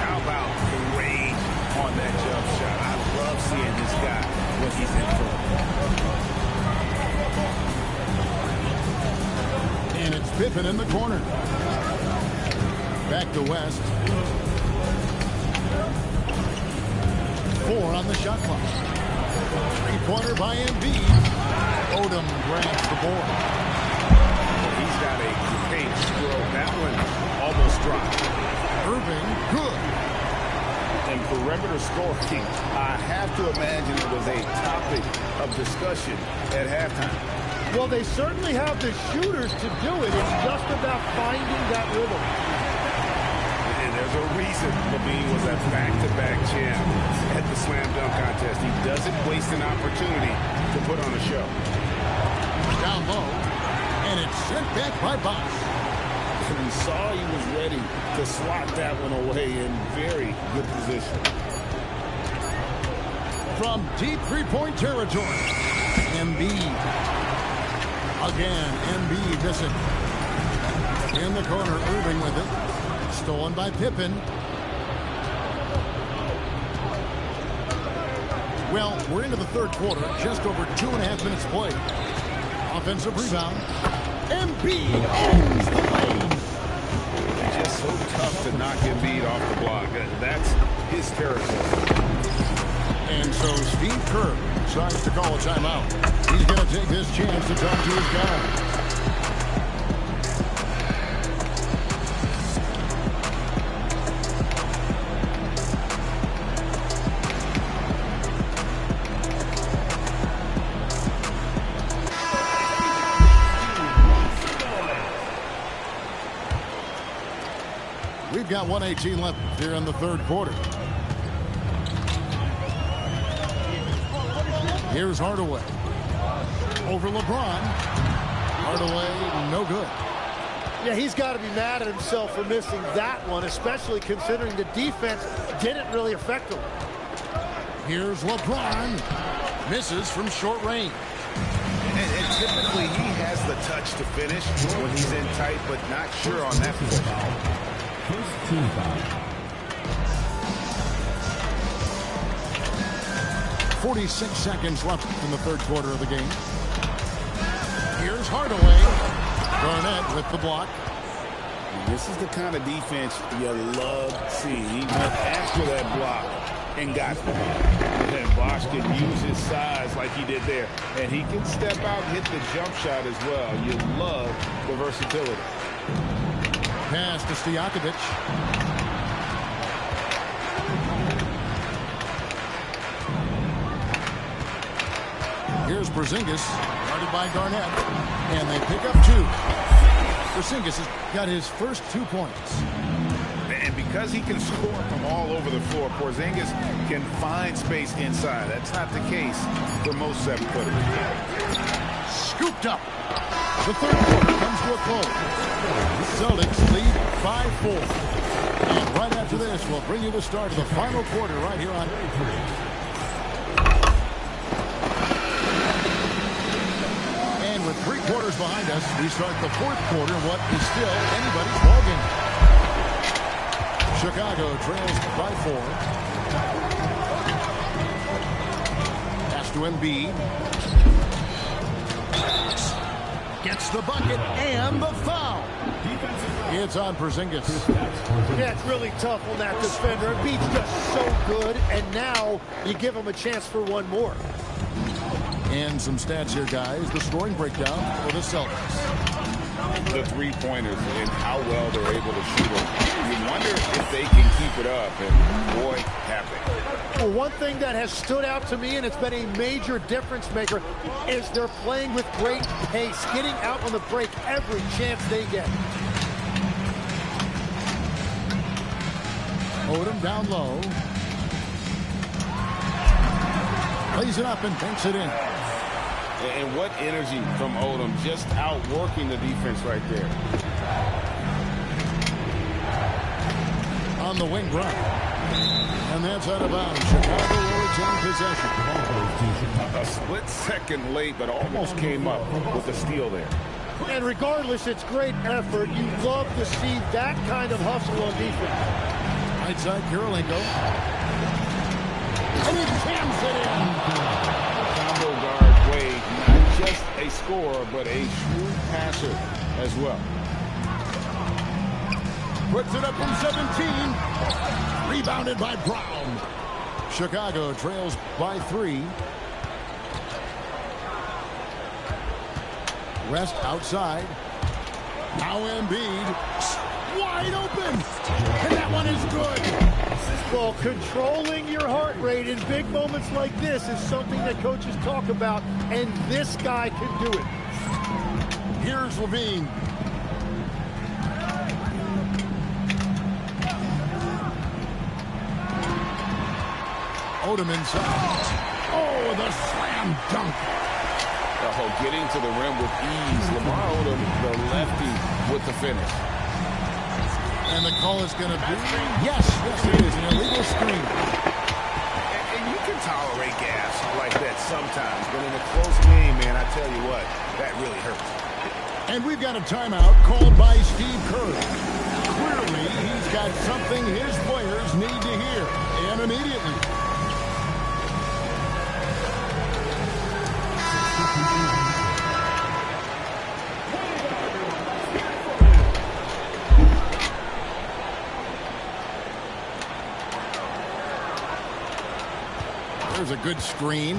How about the range on that jump shot? I love seeing this guy when he's in front. And it's Pippen in the corner. Back to West. 4 on the shot clock. 3-pointer by Embiid. Odom grabs the board. He's got a great stroke. That one almost dropped. Irving, good. And perimeter scoring, I have to imagine it was a topic of discussion at halftime. Well, they certainly have the shooters to do it. It's just about finding that rhythm. And there's a reason Levine was a back-to-back champ at the slam dunk contest. He doesn't waste an opportunity to put on a show. Down low, and it's sent back by Bosch. And we saw he was ready to swat that one away in very good position. From deep three-point territory, Embiid. Again, Embiid missing. In the corner, Irving with it. Stolen by Pippen. Well, we're into the third quarter. Just over 2.5 minutes played. Offensive rebound. Embiid owns the lane. Just so tough to knock Embiid off the block. That's his territory. And so Steve Kerr decides to call a timeout. He's going to take this chance to talk to his guys. We've got 1:18 left here in the third quarter. Here's Hardaway. Over LeBron. Hardaway, no good. Yeah, he's got to be mad at himself for missing that one, especially considering the defense didn't really affect him. Here's LeBron. Misses from short range. And typically he has the touch to finish when he's in tight, but not sure on that foul. First team foul. 46 seconds left in the third quarter of the game. Here's Hardaway. Garnett with the block. And this is the kind of defense you love seeing. He went after that block and got it. And Bosch can use his size like he did there. And he can step out and hit the jump shot as well. You love the versatility. Pass to Stojakovic. Here's Porzingis, guarded by Garnett, and they pick up 2. Porzingis has got his first 2 points. And because he can score from all over the floor, Porzingis can find space inside. That's not the case for most 7-footers. Scooped up. The third quarter comes to a close. Celtics lead 5-4. And right after this, we'll bring you the start of the final quarter right here on with 3 quarters behind us, we start the fourth quarter, what is still anybody's ballgame. Chicago trails by 4. Pass to Embiid. Gets the bucket and the foul. It's on Porzingis. Yeah, it's really tough on that defender. Embiid's just so good, and now you give him a chance for one more. And some stats here, guys. The scoring breakdown for the Celtics. The three-pointers and how well they're able to shoot them. You wonder if they can keep it up, and boy, have they. Well, one thing that has stood out to me, and it's been a major difference maker, is they're playing with great pace, getting out on the break every chance they get. Odom down low. Lays it up and banks it in. And what energy from Odom, just outworking the defense right there. On the wing run. And that's out of bounds. Chicago will retain possession. A split second late, but almost came up with the steal there. And regardless, it's great effort. You love to see that kind of hustle on defense. Right side, Kirilenko. And he jams it in. Combo guard Wade, not just a scorer, but a shrewd passer as well. Puts it up from 17. Rebounded by Brown. Chicago trails by 3. West outside. Now Embiid. Wide open. And that one is good. Well, controlling your heart rate in big moments like this is something that coaches talk about, and this guy can do it. Here's Levine. Odom inside. Oh, the slam dunk. Oh, getting to the rim with ease. Lamar Odom, the lefty, with the finish. And the call is going to be, yes, it is, an illegal screen. And you can tolerate gas like that sometimes, but in a close game, man, I tell you what, that really hurts. And we've got a timeout called by Steve Kerr. Clearly, he's got something his players need to hear, and immediately. There's a good screen.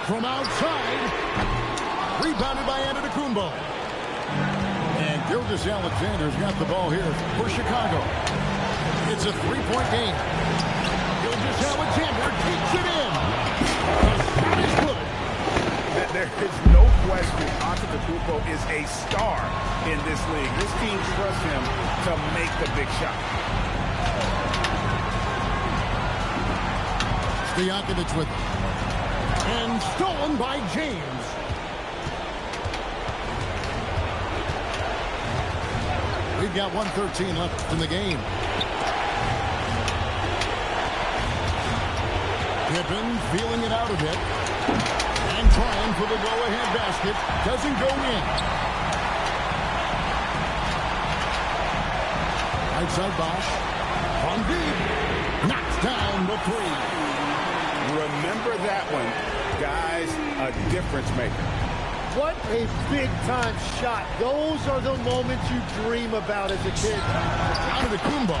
From outside. Rebounded by Antetokounmpo. And Gilgeous-Alexander's got the ball here for Chicago. It's a three-point game. Gilgeous-Alexander takes it in. The shot is good. There is no question Antetokounmpo is a star in this league. This team trusts him to make the big shot. Stojakovic with it. And stolen by James. We've got 1:13 left in the game. Pippen feeling it out a bit. And trying for the go-ahead basket. Doesn't go in. Right side Bosch. From deep. Knocks down the 3. Remember that one, guys, a difference maker. What a big-time shot. Those are the moments you dream about as a kid. Out of the Kumbo.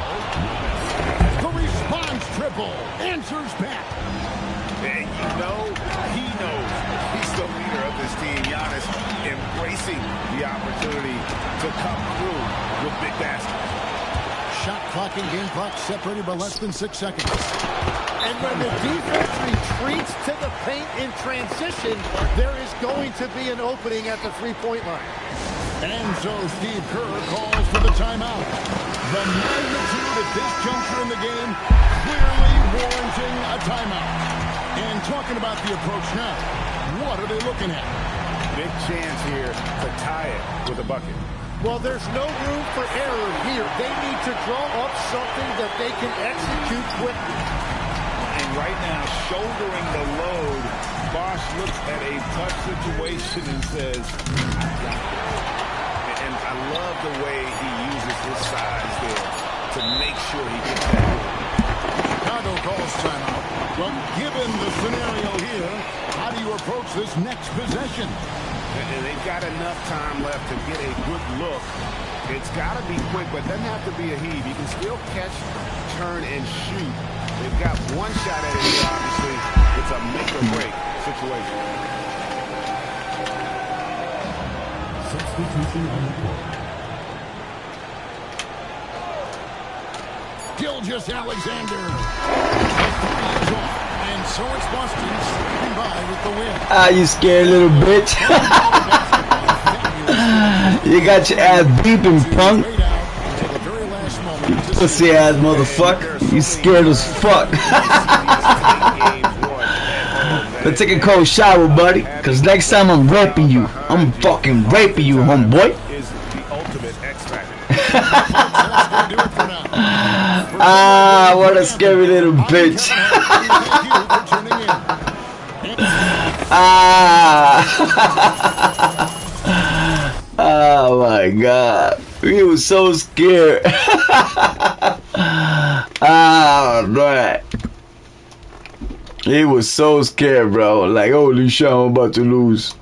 The response triple. Answers back. And you know, he knows he's the leader of this team. Giannis embracing the opportunity to come through with big baskets. Shot clock and game clock separated by less than 6 seconds. And when the defense retreats to the paint in transition, there is going to be an opening at the three-point line. And so Steve Kerr calls for the timeout. The magnitude at this juncture in the game clearly warranting a timeout. And talking about the approach now, what are they looking at? Big chance here to tie it with a bucket. Well, there's no room for error here. They need to draw up something that they can execute quickly. And right now, shouldering the load, Bosh looks at a tough situation and says, I got it. And I love the way he uses his size there to make sure he gets that. Chicago calls timeout. Well, given the scenario here, how do you approach this next possession? And they've got enough time left to get a good look. It's got to be quick, but it doesn't have to be a heave. You can still catch, turn, and shoot. They've got one shot at it here, obviously. It's a make-or-break situation. Substitution on the court. Gilgeous Alexander. And so it's Boston scraping by with the win. Ah, you scared little bitch. You got your ass beeping, punk. Pussy ass motherfucker. You scared as fuck. But take a cold shower, buddy. Cause next time I'm raping you. I'm fucking raping you, homeboy. Is the ultimate X factor. Ah, what a scary little bitch. Ah. Oh my god. He was so scared. Ah, right. He was so scared, bro. Like, holy shit, I'm about to lose.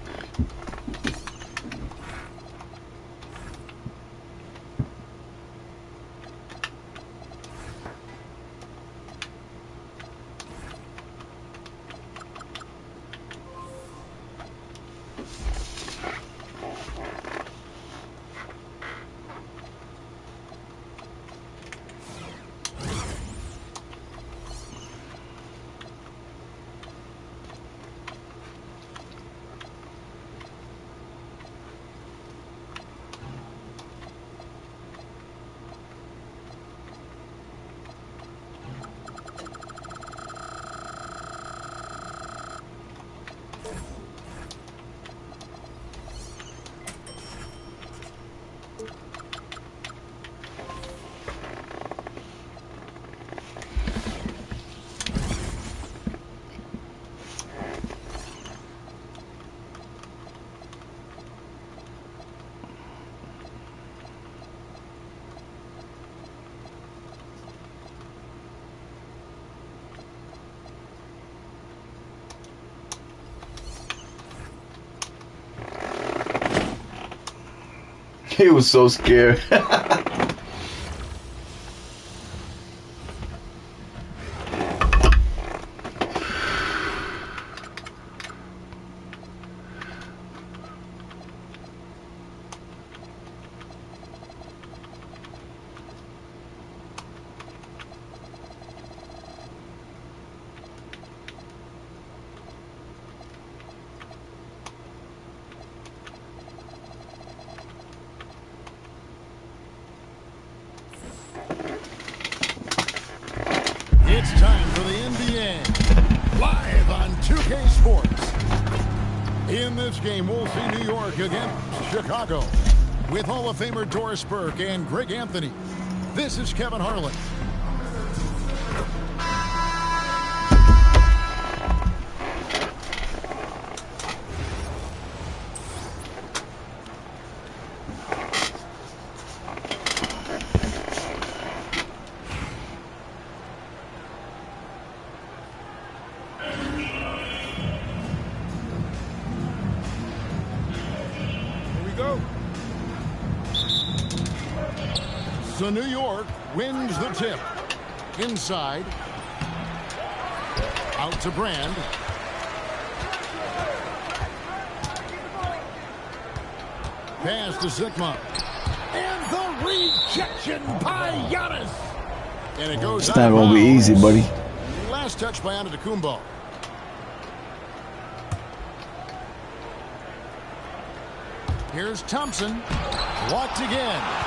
He was so scared. It's time for the NBA, live on 2K Sports. In this game, we'll see New York against Chicago with Hall of Famer Doris Burke and Greg Anthony. This is Kevin Harlan. So New York wins the tip. Inside. Out to Brand. Pass to Sigma. And the rejection by Giannis. And it goes It's not going to be easy, buddy. Last touch by Antetokounmpo. Here's Thompson. Blocked again.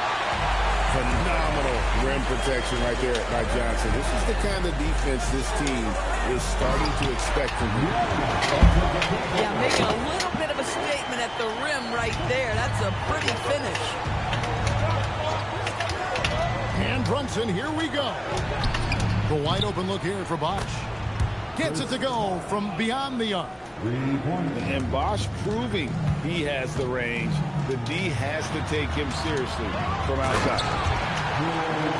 Phenomenal rim protection right there by Johnson. This is the kind of defense this team is starting to expect from him. Yeah, making a little bit of a statement at the rim right there. That's a pretty finish. And Brunson, here we go. The wide open look here for Bosch. Gets it to go from beyond the arc. And Bosch proving he has the range. The D has to take him seriously from outside.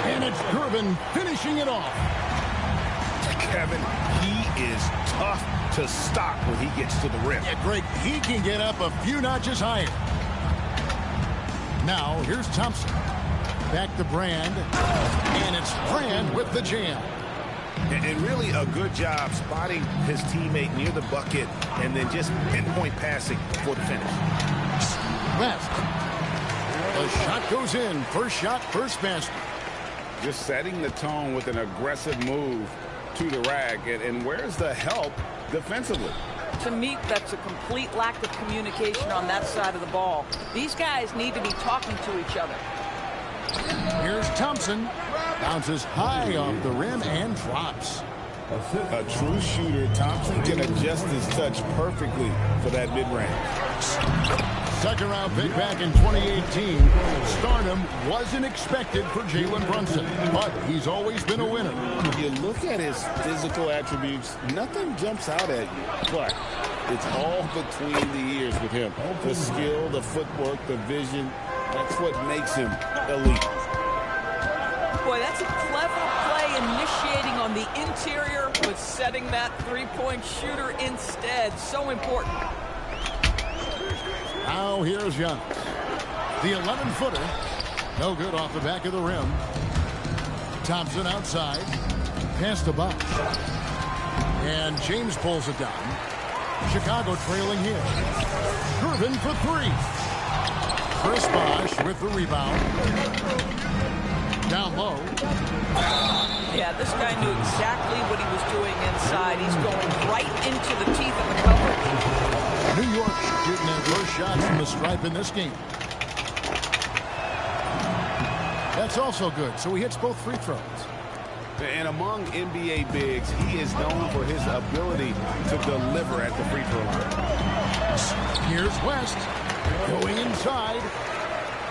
And it's Gervin finishing it off. Kevin, he is tough to stop when he gets to the rim. Yeah, Greg, he can get up a few notches higher. Now, here's Thompson. Back to Brand. And it's Brand with the jam. And really a good job spotting his teammate near the bucket and then just pinpoint passing for the finish. West. The shot goes in. First shot, first basket. Just setting the tone with an aggressive move to the rack. And where's the help defensively? To me, that's a complete lack of communication on that side of the ball. These guys need to be talking to each other. Here's Thompson. Bounces high off the rim and drops. A true shooter, Thompson can adjust his touch perfectly for that mid-range. Second round pick back in 2018. Stardom wasn't expected for Jalen Brunson, but he's always been a winner. You look at his physical attributes, nothing jumps out at you, but it's all between the ears with him. The skill, the footwork, the vision, that's what makes him elite. Boy, that's a clever play initiating on the interior, but setting that three-point shooter instead. So important. Now here's Giannis. The 11-footer. No good off the back of the rim. Thompson outside. Pass to Bosch. And James pulls it down. Chicago trailing here. Gervin for three. Chris Bosch with the rebound. Down low. Yeah, this guy knew exactly what he was doing inside. He's going right into the teeth of the coverage. New York shooting their first shots from the stripe in this game. That's also good, so he hits both free throws. And among NBA bigs, he is known for his ability to deliver at the free throw line. Here's West going inside.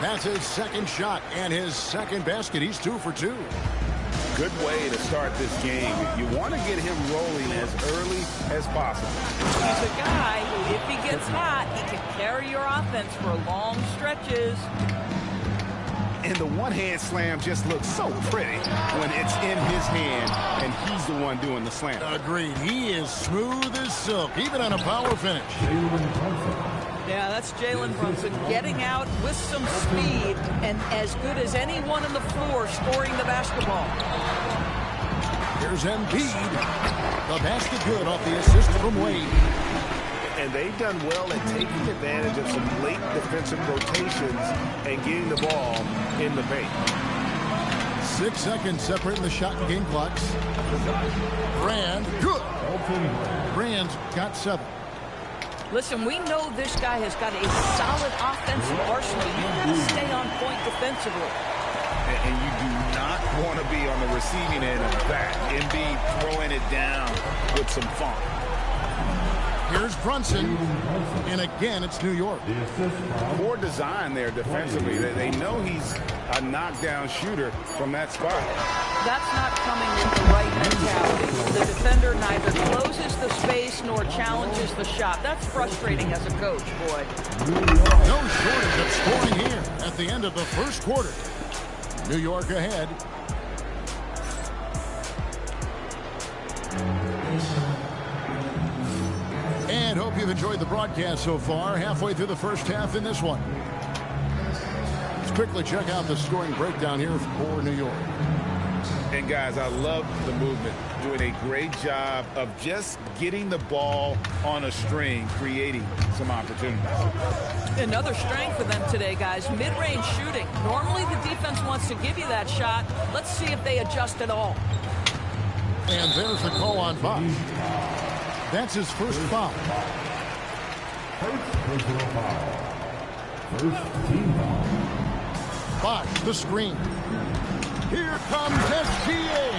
That's his second shot and his second basket. He's 2 for 2. Good way to start this game. You want to get him rolling as early as possible. He's a guy who, if he gets hot, he can carry your offense for long stretches. And the one-hand slam just looks so pretty when it's in his hand and he's the one doing the slam. Agreed. He is smooth as silk, even on a power finish. Yeah, that's Jalen Brunson getting out with some speed and as good as anyone on the floor scoring the basketball. Here's Embiid. The basket good off the assist from Wade. And they've done well at taking advantage of some late defensive rotations and getting the ball in the paint. 6 seconds separating the shot and game clocks. Brand, good. Brand's got 7. Listen, we know this guy has got a solid offensive arsenal. You've got to stay on point defensively. And you do not want to be on the receiving end of that. Embiid throwing it down with some funk. Here's Brunson. And again, it's New York. Poor design there defensively. They know he's a knockdown shooter from that spot. That's not coming with the right mentality. The defender neither closes the space nor challenges the shot. That's frustrating as a coach, boy. No shortage of scoring here at the end of the first quarter. New York ahead. And hope you've enjoyed the broadcast so far. Halfway through the first half in this one. It's quickly check out the scoring breakdown here for New York. And guys, I love the movement. Doing a great job of just getting the ball on a string, creating some opportunities. Another strength for them today, guys. Mid-range shooting. Normally the defense wants to give you that shot. Let's see if they adjust at all. And there's the call on Bosh. That's his first foul. First personal foul. First team foul. Bosh, the screen. Here comes SGA.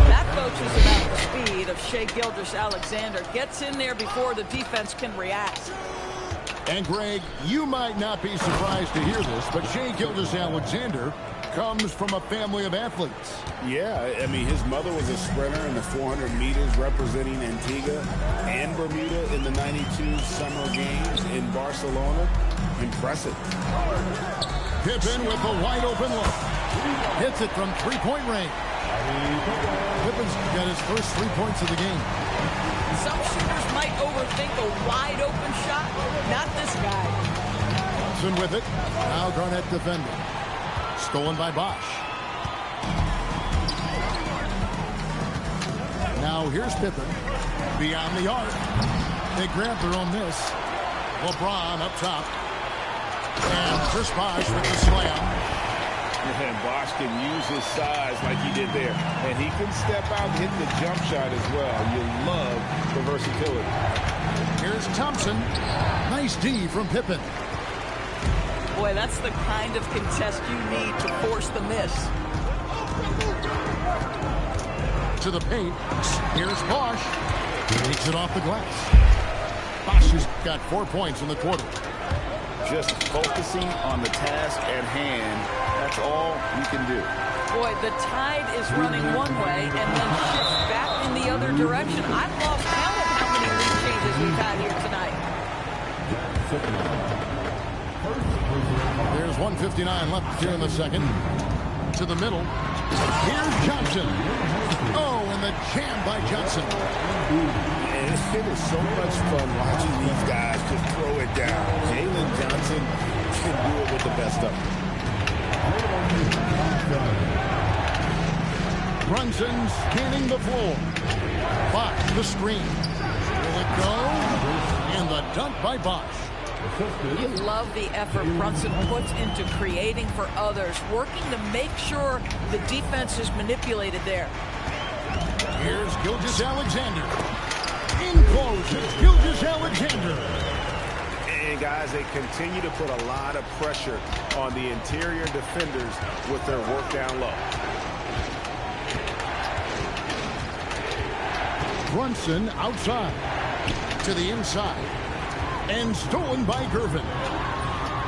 That, folks, is about the speed of Shai Gilgeous-Alexander. Gets in there before the defense can react. And, Greg, you might not be surprised to hear this, but Shai Gilgeous-Alexander comes from a family of athletes. Yeah, I mean, his mother was a sprinter in the 400 meters representing Antigua and Bermuda in the 92 Summer Games in Barcelona. Impressive. Pippen with a wide-open look. Hits it from three-point range. Pippen's got his first 3 points of the game. Some shooters might overthink a wide-open shot. Not this guy. Thompson with it. Now Garnett defending. Stolen by Bosh. Now here's Pippen. Beyond the arc. They grab their own miss. LeBron up top. And Chris Bosh with the slam. And Bosh can use his size like he did there. And he can step out and hit the jump shot as well. You love the versatility. Here's Thompson. Nice D from Pippen. Boy, that's the kind of contest you need to force the miss. To the paint. Here's Bosh. Takes it off the glass. Bosh has got 4 points in the quarter. Just focusing on the task at hand. That's all you can do. Boy, the tide is running one way and then shifts back in the other direction. I've lost count of how many lead changes we've had here tonight. There's 1:59 left here in the second. To the middle. Here's Johnson. Oh, and the jam by Johnson. And it is so much fun watching these guys just throw it down. Jalen Johnson can do it with the best of them. Brunson scanning the floor. Bosh, the screen. Will it go? And the dunk by Bosh. You love the effort Brunson puts into creating for others, working to make sure the defense is manipulated there. Here's Gilgeous-Alexander. In close, it's Gilgeous-Alexander. And guys, they continue to put a lot of pressure on the interior defenders with their work down low. Brunson outside. To the inside. And stolen by Gervin.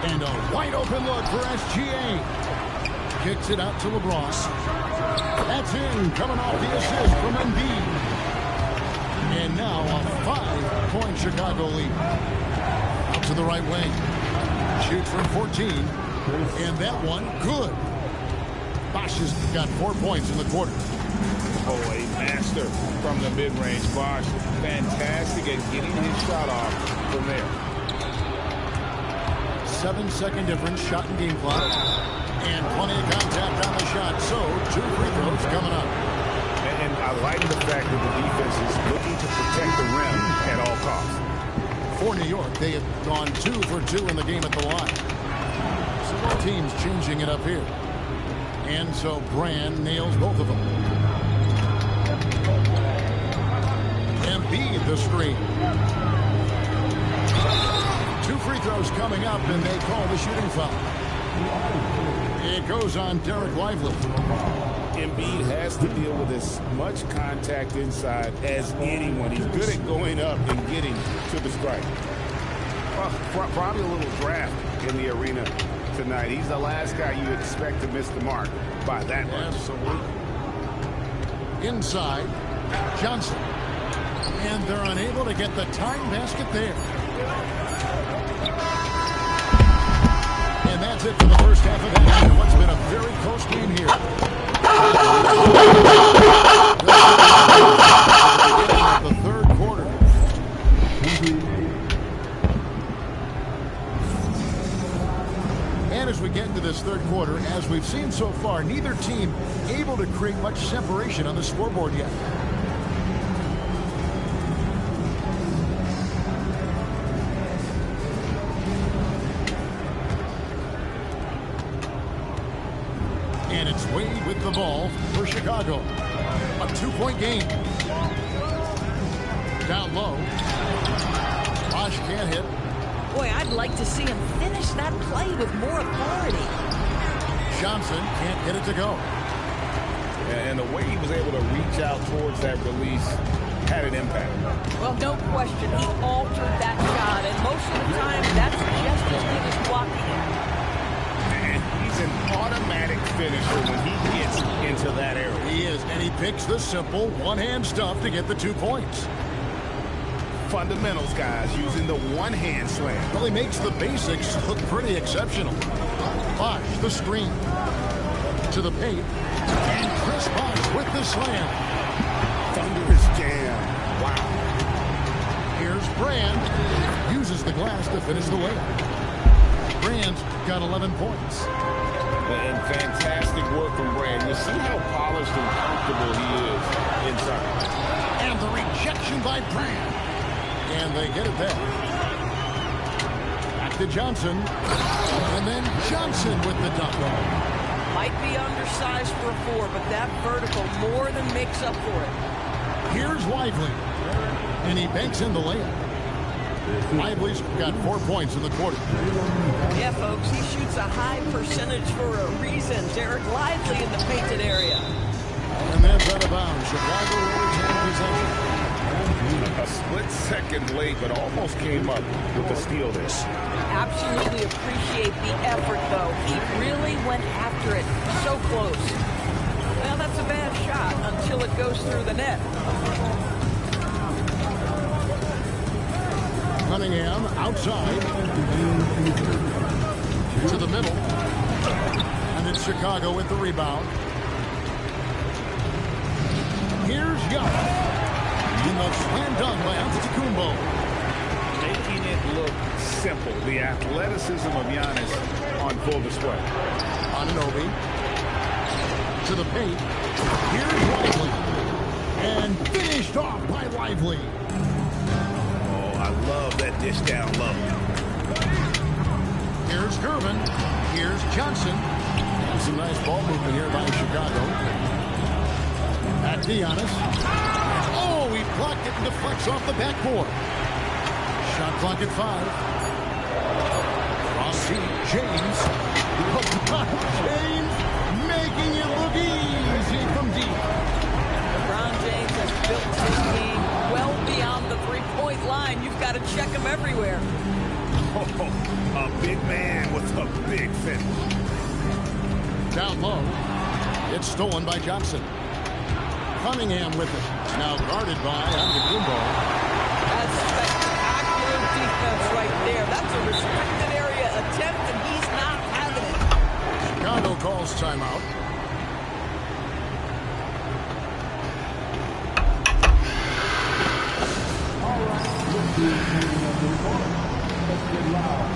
And a wide open look for SGA. Kicks it out to LeBron. That's in, coming off the assist from Embiid. And now a 5-point Chicago lead. Out to the right wing. Shoots from 14. And that one, good. Bosh has got 4 points in the quarter. Oh, a master from the mid-range. Bosh, fantastic at getting his shot off from there. 7-second difference, shot and game clock. And plenty of contact on the shot. So, 2 free throws coming up. And I like the fact that the defense is looking to protect the rim at all costs. For New York, they have gone 2 for 2 in the game at the line. So both teams changing it up here. And so Brand nails both of them. Embiid the screen. 2 free throws coming up, and they call the shooting foul. It goes on Derek Lively. Embiid has to deal with as much contact inside as anyone. He's good at going up and getting to the strike. Well, probably a little draft in the arena tonight. He's the last guy you expect to miss the mark by that much. Absolutely. Inside, Johnson. And they're unable to get the tying basket there. And that's it for the first half of that. What's been a very close game here. The third quarter. And as we get team able to create much separation on the scoreboard yet. And it's Wade with the ball for Chicago. A 2-point game. Down low. Bosch can't hit. Boy, I'd like to see him finish that play with more authority. Johnson can't get it to go. And the way he was able to reach out towards that release had an impact. Well, no question, he altered that shot, and most of the time, that's just as good as blocking it. And he's an automatic finisher when he gets into that area. He is, and he picks the simple one-hand stuff to get the 2 points. Fundamentals, guys, using the one-hand slam. Well, he makes the basics look pretty exceptional. Bosch, the screen. To the paint. And Chris Bosch with the slam. Thunderous jam. Wow. Here's Brand. Uses the glass to finish the layup. Brand's got 11 points. And fantastic work from Brand. You see how polished and comfortable he is inside. And the rejection by Brand. And they get it back. Back to Johnson. And then Johnson with the dunk. Might be undersized for a 4, but that vertical more than makes up for it. Here's Lively. And he banks in the layup. Lively's got 4 points in the quarter. Yeah, folks, he shoots a high percentage for a reason. Derek Lively in the painted area. And that's out of bounds. Chicago Warriors have possession. A split second late, but almost came up with the steal there. Absolutely appreciate the effort, though. He really went after it. So close. Well, that's a bad shot until it goes through the net. Cunningham outside. To the middle. And it's Chicago with the rebound. Here's Young. And the slam dunk by Antetokounmpo. Making it look simple. The athleticism of Giannis on full display. Anunoby. To the paint. Here's Lively. And finished off by Lively. Oh, I love that dish down low. Here's Gervin. Here's Johnson. And some nice ball movement here by Chicago. At Giannis. Oh, he blocked it and deflects off the backboard. Shot clock at 5. Rossi, James. James making it look easy from deep. LeBron James has built his game well beyond the three-point line. You've got to check him everywhere. Oh, a big man with a big finish. Down low. It's stolen by Johnson. Cunningham with it. Now guarded by Antetokounmpo. That's spectacular defense right there. That's a restricted area attempt, and he's not having it. Chicago calls timeout. All right, let's get loud.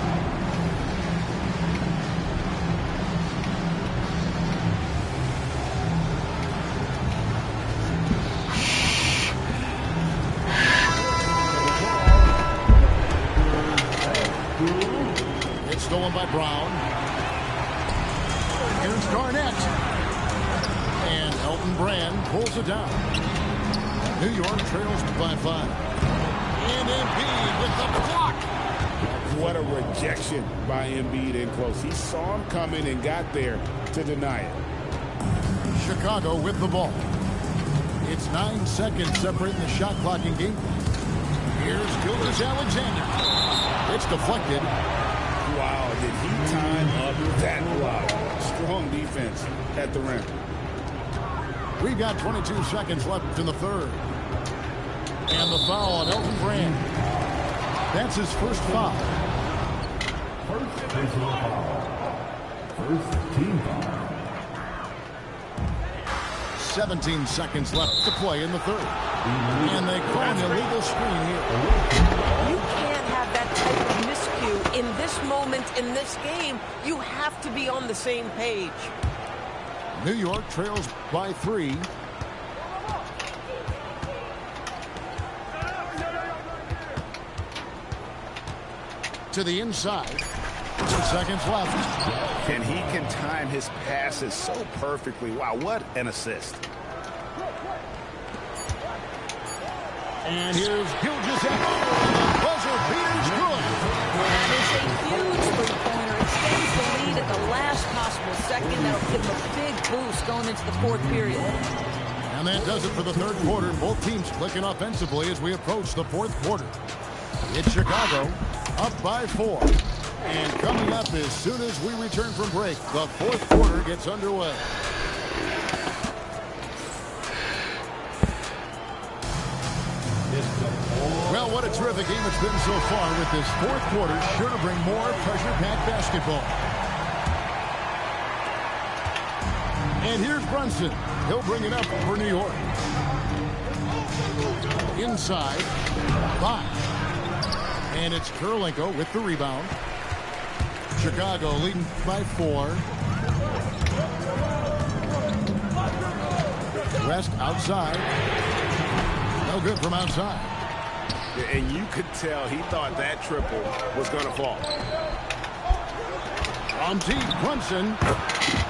Stolen by Brown. Here's Garnett. And Elton Brand pulls it down. New York trails by 5. And Embiid with the block. What a rejection by Embiid in close. He saw him coming and got there to deny it. Chicago with the ball. It's 9 seconds separating the shot clock in game. Here's Gilgeous-Alexander. It's deflected. Wow, did he time up that block? Strong defense at the rim. We've got 22 seconds left in the third. And the foul on Elton Brand. That's his first foul. First personal foul. First team foul. 17 seconds left to play in the third. And they call an illegal screen here. You can't have that type of miscue in this moment in this game. You have to be on the same page. New York trails by 3. To the inside. 2 seconds left. And he can time his passes so perfectly. Wow, what an assist. And here's Gilgeous-Allen. Buzzer beater's good. That is a huge three-pointer. Extends the lead at the last possible second. That'll give them a big boost going into the fourth period. And that does it for the third quarter. Both teams clicking offensively as we approach the fourth quarter. It's Chicago up by 4. And coming up as soon as we return from break, the fourth quarter gets underway. Well, what a terrific game it's been so far with this fourth quarter. Sure to bring more pressure-packed basketball. And here's Brunson. He'll bring it up for New York. Inside. Box. And it's Kirilenko with the rebound. Chicago leading by 4. West outside. No good from outside. And you could tell he thought that triple was going to fall. From T. Brunson.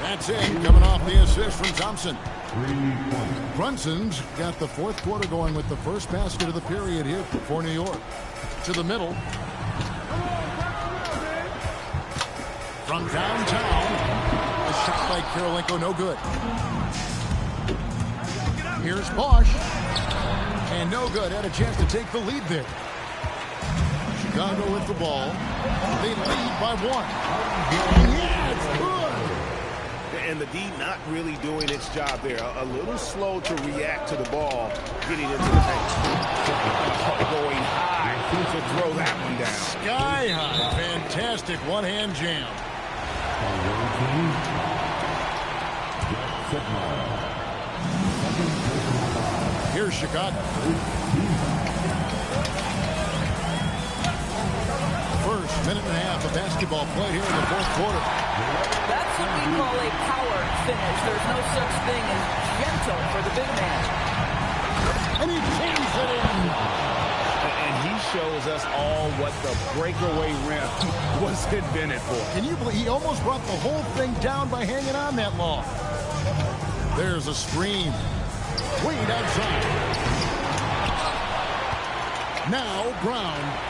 That's in, coming off the assist from Thompson. Brunson's got the fourth quarter going with the first basket of the period here for New York. To the middle. From downtown. A shot by Kirilenko, no good. Here's Bosch. And no good. Had a chance to take the lead there. Chicago with the ball. They lead by 1. And yeah, it's good. And the D not really doing its job there. A little slow to react to the ball getting into the paint. Going high to throw that one down. Sky high. Fantastic one-hand jam. Here's Chicago. First minute and a half of basketball play here in the fourth quarter. That's what we call a power finish. There's no such thing as gentle for the big man. And he jams it in. And he shows us all what the breakaway rim was invented for. Can you believe he almost brought the whole thing down by hanging on that long? There's a screen. Wade outside. Now Brown.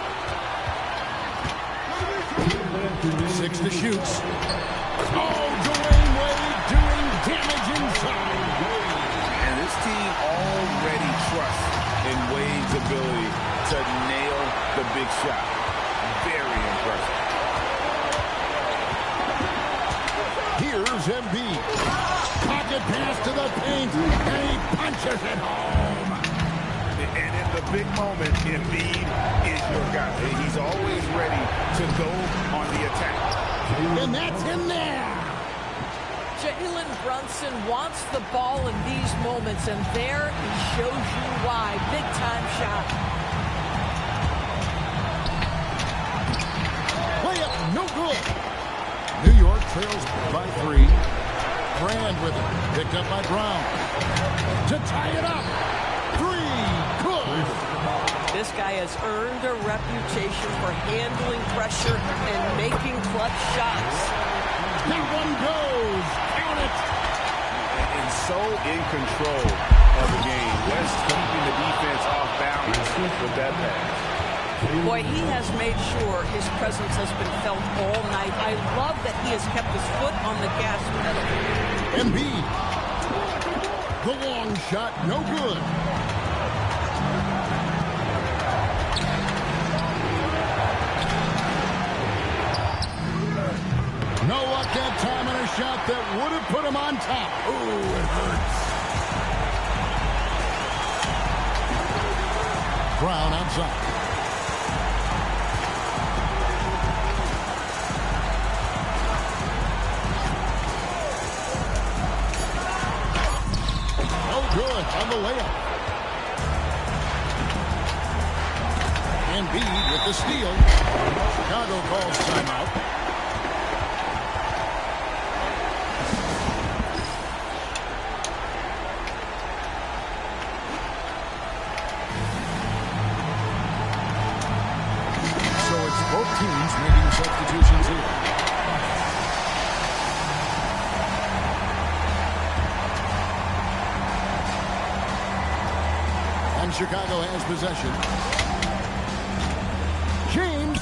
6 to shoot. Oh, Dwayne Wade doing damage inside. And this team already trusts in Wade's ability to nail the big shot. Very impressive. Here's Embiid. Pocket pass to the paint, and he punches it home. And in the big moment, Embiid is your guy. He's always ready to go on the attack. And that's in there. Jalen Brunson wants the ball in these moments, and there he shows you why. Big-time shot. Layup, no good. New York trails by 3. Brand with it. Picked up by Brown. To tie it up. 3. Good. This guy has earned a reputation for handling pressure and making clutch shots. That one goes. Count it. And so in control of the game. West keeping the defense off balance with that pass. Boy, he has made sure his presence has been felt all night. I love that he has kept his foot on the gas pedal. Embiid. The long shot, no good. No luck that time on a shot that would have put him on top. Ooh, it hurts. Brown outside. Good on the layup. Embiid with the steal. Chicago calls timeout. teams making substitutions here. And Chicago has possession. James.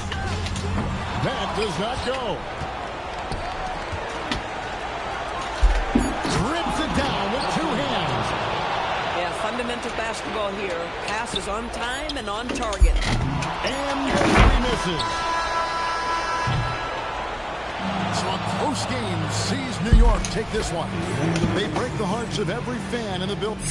That does not go. Rips it down with 2 hands. Yeah, fundamental basketball here. Passes on time and on target. And he misses. So a close game sees New York take this one. They break the hearts of every fan in the building.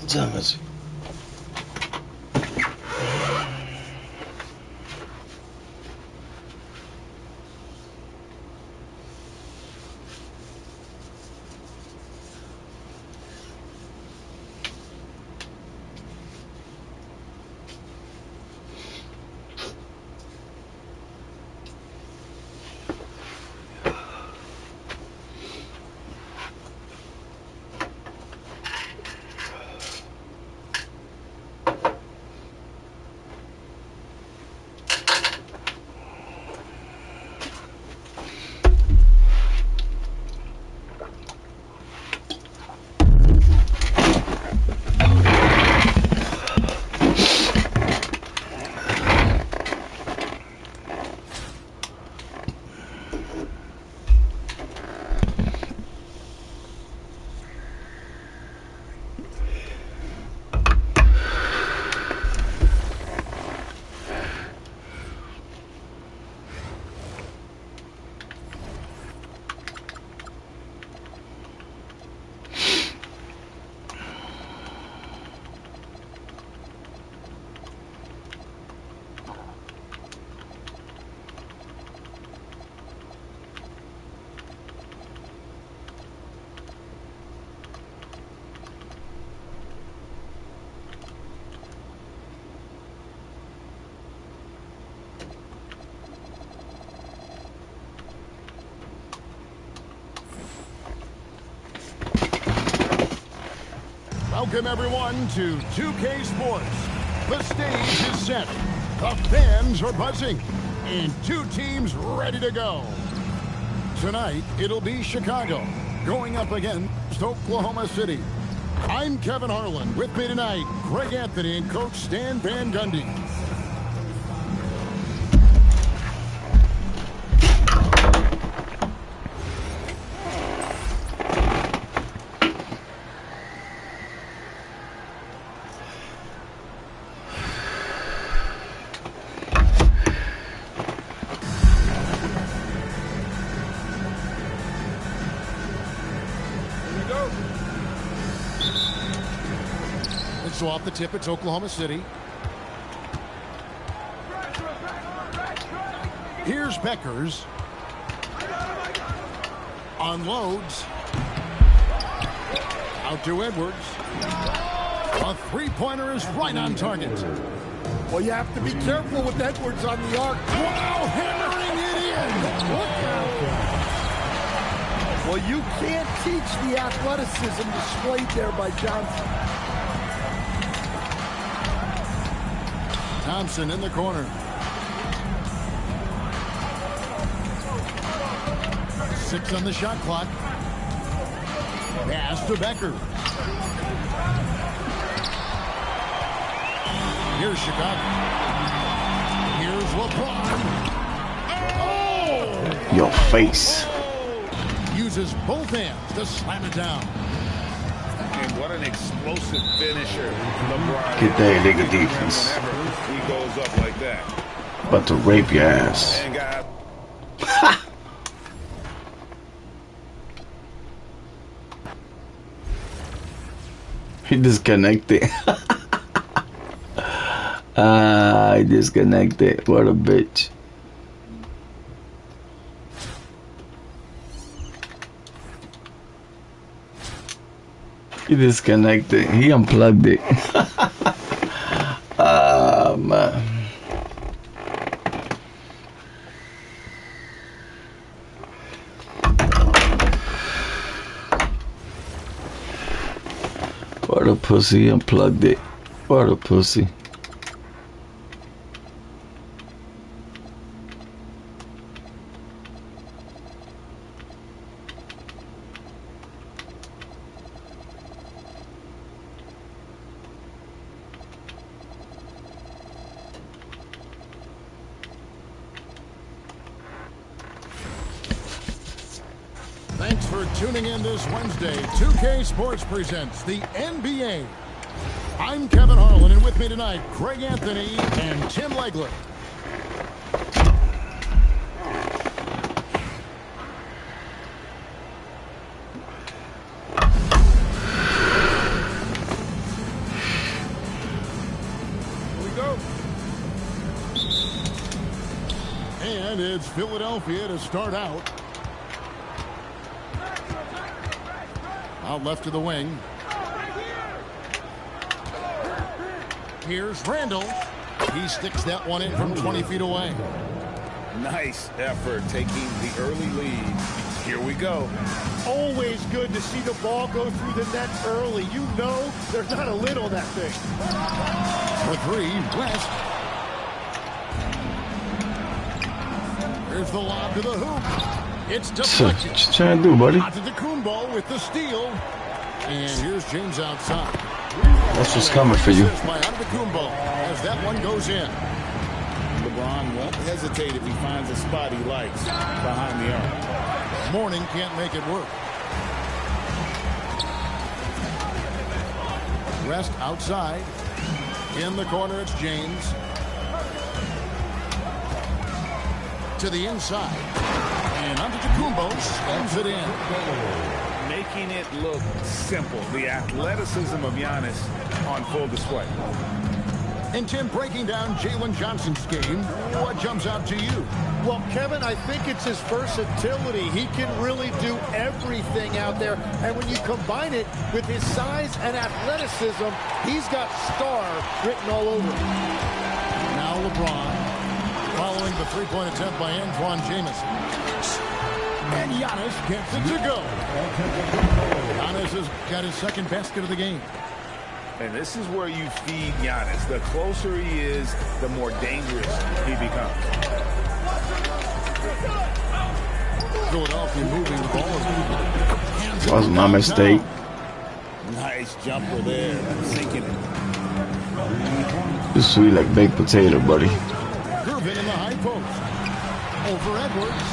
Damn it. Welcome, everyone, to 2K Sports. The stage is set. The fans are buzzing. And two teams ready to go. Tonight, it'll be Chicago going up against Oklahoma City. I'm Kevin Harlan. With me tonight, Greg Anthony and Coach Stan Van Gundy. So off the tip, it's Oklahoma City. Here's Beckers. Unloads. Out to Edwards. A three-pointer is right on target. Well, you have to be careful with Edwards on the arc. Wow, hammering it in. Look out. Well, you can't teach the athleticism displayed there by Johnson. Thompson in the corner. Six on the shot clock. Pass to Becker. Here's Chicago. Here's LeBron. Oh! Your face. Uses both hands to slam it down. And what an explosive finisher LeBron. Get that nigga defense. Whenever he goes up like that. About to rape your ass. And got He disconnected. He disconnected. What a bitch. He disconnected. He unplugged it. Man. What a pussy. He unplugged it. What a pussy. Thanks for tuning in this Wednesday. 2K Sports presents the NBA. I'm Kevin Harlan, and with me tonight, Greg Anthony and Tim Legler. Here we go. And it's Philadelphia to start out. Out left to the wing. Here's Randall. He sticks that one in from 20 feet away. nice effort taking the early lead. Here we go. Always good to see the ball go through the net early. You know there's not a lid on that thing. For three, West. Here's the lob to the hoop. It's deflected. What you trying to do, buddy? Antetokounmpo with the steal. And here's James outside. That's what's coming for you. By Antetokounmpo as that one goes in. LeBron won't hesitate if he finds a spot he likes behind the arc. Mourning can't make it work. West outside. In the corner, it's James. To the inside. And Antetokounmpo slams it in. Making it look simple. The athleticism of Giannis on full display. And Tim, breaking down Jalen Johnson's game, what jumps out to you? Well, Kevin, I think it's his versatility. He can really do everything out there. And when you combine it with his size and athleticism, he's got star written all over him. Now LeBron, following the three-point attempt by Antoine Jamison. And Giannis gets it to go. Giannis has got his second basket of the game. And this is where you feed Giannis. The closer he is, the more dangerous he becomes. Philadelphia moving the ball. That was my mistake. Nice jumper there. I'm sinking it. You sweet like baked potato, buddy. Irvin in the high post. Over Edwards.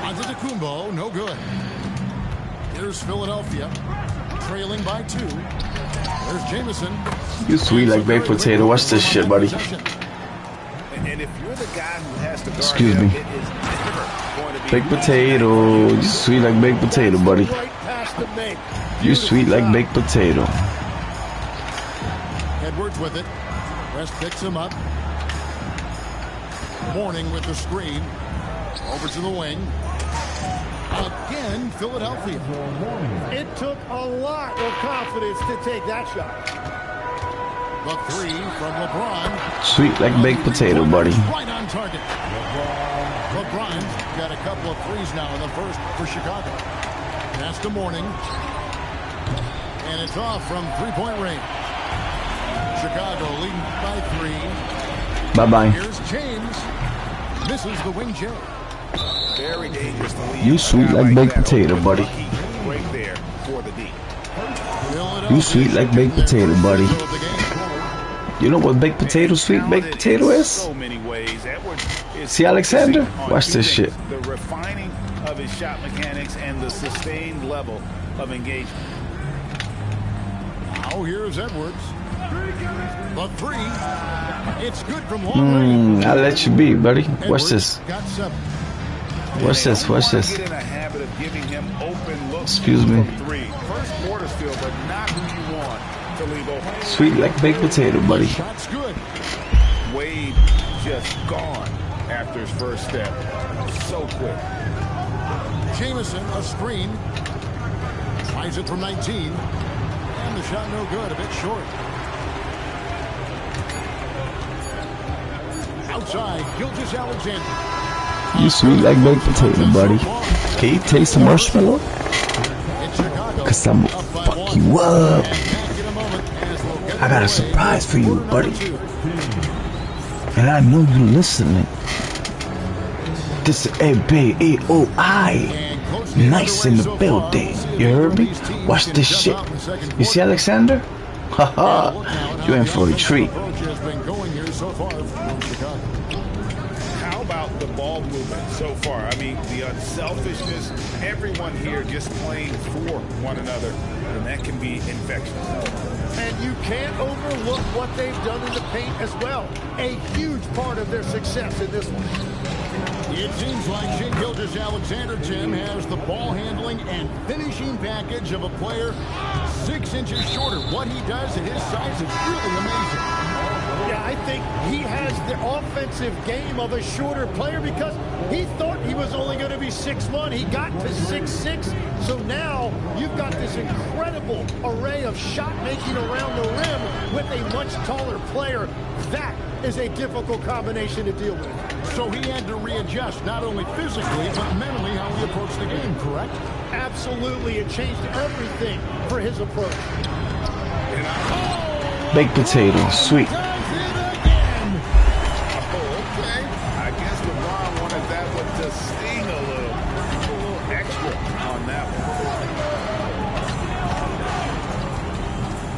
Antetokounmpo, no good. Here's Philadelphia, trailing by 2. There's Jamison. You sweet like baked potato. Watch this shit, buddy. And if you're the guy who has to guard Excuse him, me. it is never going to be Baked potato. You sweet like baked potato, buddy. You sweet like baked potato. Edwards with it. West picks him up. Mourning with the screen. Over to the wing. Again, Philadelphia. It took a lot of confidence to take that shot. The 3 from LeBron. Sweet like baked potato, buddy. Right on target. LeBron's got a couple of threes now in the first for Chicago. Pass to Mourning. And it's off from three-point range. Chicago leading by 3. Bye-bye. Here's James. Misses the wing J. very dangerous to leave. You sweet like baked potato, buddy. Right there for the D. You sweet like baked potato, buddy. You know what baked potato, sweet baked potato is? So many ways. Edwards is See Alexander? Watch this things, shit. The refining of his shot mechanics and the sustained level of engagement. Now here's Edwards. The 3. It's good from long range. I'll let you be, buddy. Watch this. Got 7. Watch this. Watch this. Get in a habit of giving him open looks. Excuse me. from 3. First quarter still, but not who you want to leave open. Sweet like baked potato, buddy. Shot's good. Wade just gone after his first step. So quick. Jamison, a screen. Tries it from 19. And the shot no good, a bit short. Outside, Gilgeous Alexander. You sweet like baked potato, buddy. Can you taste the marshmallow? Cause I'm gonna fuck you up. I got a surprise for you, buddy. And I know you listening. This is ABAOI. Nice in the building. You heard me? Watch this shit. You see Alexander? Haha. You in for a treat. How about the ball movement so far? I mean, the unselfishness, everyone here just playing for one another, and that can be infectious. And you can't overlook what they've done in the paint as well. A huge part of their success in this one. It seems like Shai Gilgeous-Alexander, Tim, has the ball handling and finishing package of a player 6 inches shorter. What he does at his size is really amazing. Yeah, I think he has the offensive game of a shorter player because he thought he was only going to be 6'1". He got to 6'6". So now you've got this incredible array of shot making around the rim with a much taller player. That is a difficult combination to deal with. So he had to readjust not only physically but mentally how he approached the game, correct? Absolutely. It changed everything for his approach. Baked potato, sweet. I guess LeBron wanted that one to sting a little extra on that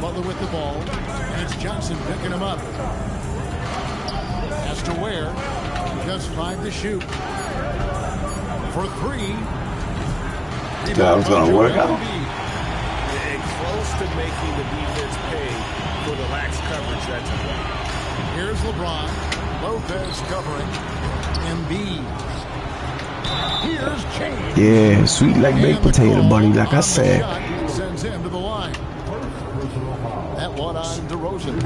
one. Butler with the ball, and it's Johnson picking him up. Has to wear, just 5 to shoot. For 3. That was gonna work out. And close to making the defense pay for the lax coverage that's involved. Here's LeBron. Lopez covering. Embiid. Here's James. Yeah, sweet like baked potato, buddy. Like I said. Sends him to the line. That one on DeRozan.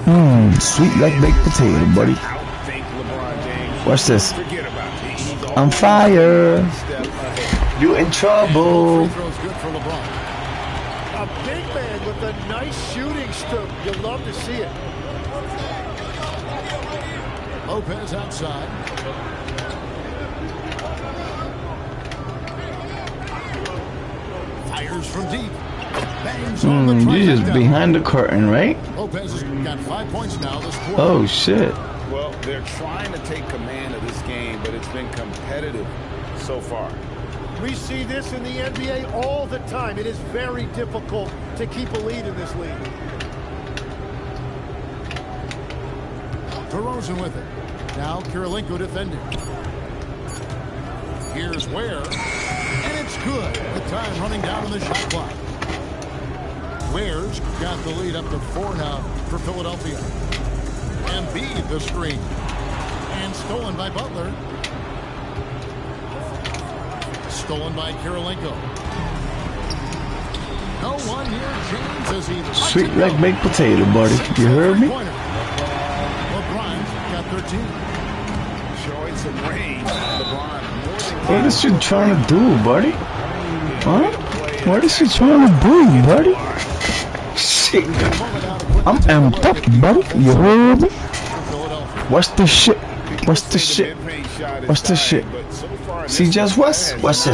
Sweet like baked potato, buddy. Outthink LeBron James. Watch this. Forget about it. He's I'm fire. step ahead. You in trouble. Free throw's good for LeBron. A big man with a nice shooting stroke. You'll love to see it. Lopez outside. Fires from deep. You just behind the curtain, right? Lopez has got 5 points now this quarter. Oh, shit. Well, they're trying to take command of this game, but it's been competitive so far. We see this in the NBA all the time. It is very difficult to keep a lead in this league. DeRozan with it. Now Kirilenko defending. Here's Ware. And it's good. The time running down on the shot clock. Ware's got the lead up to 4 now for Philadelphia. Embiid the screen. And stolen by Butler. Stolen by Kirilenko. No one near James as he... Sweet like baked potato, buddy. You heard me? LeBron's got 13. Showing some range. LeBron more than... What is you trying to do, buddy? Huh? What is you trying to do, buddy? Shit. I'm amped up, buddy. You heard me? What's the shit? What's the shit? What's the shit? See, just what's this? What's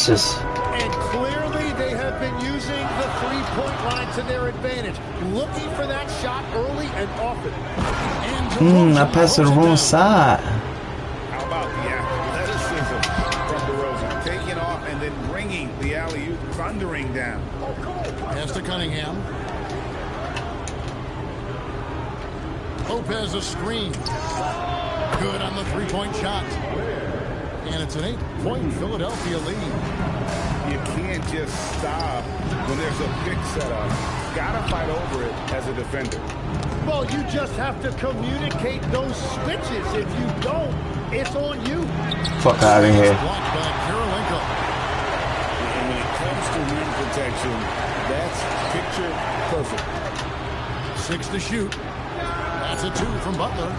this? And clearly they have been using the three-point line to their advantage, looking for that shot early and often. I passed to the wrong side. How about the athleticism from DeRozan? Taking off and then bringing the alley-oop thundering down. Pass to Cunningham. Lopez a screen. Good on the three-point shot. And it's an 8-point Philadelphia lead. You can't just stop when there's a pick set up. Gotta fight over it as a defender. Well, you just have to communicate those switches. If you don't, it's on you. Fuck out of here. Blocked by Kirilenko. And when it comes to rim protection, that's picture perfect. 6 to shoot. That's a 2 from Butler.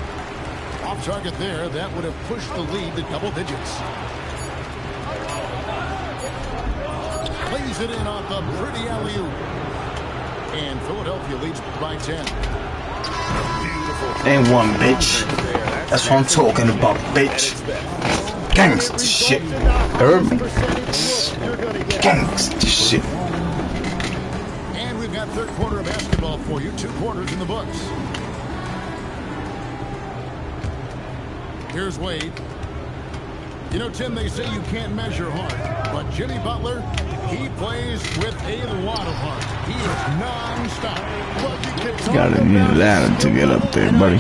Off target there. That would have pushed the lead to double digits. Plays it in off the pretty alley-oop. And Philadelphia leads by 10. Ain't one, bitch. That's what I'm talking about, bitch. Gangsta shit. Heard me? Gangsta shit. And we've got third quarter of basketball for you. 2 quarters in the books. Here's Wade. You know, Tim, they say you can't measure heart, but Jimmy Butler, he plays with a lot of heart. He is non-stop. You gotta need that to get up there, buddy.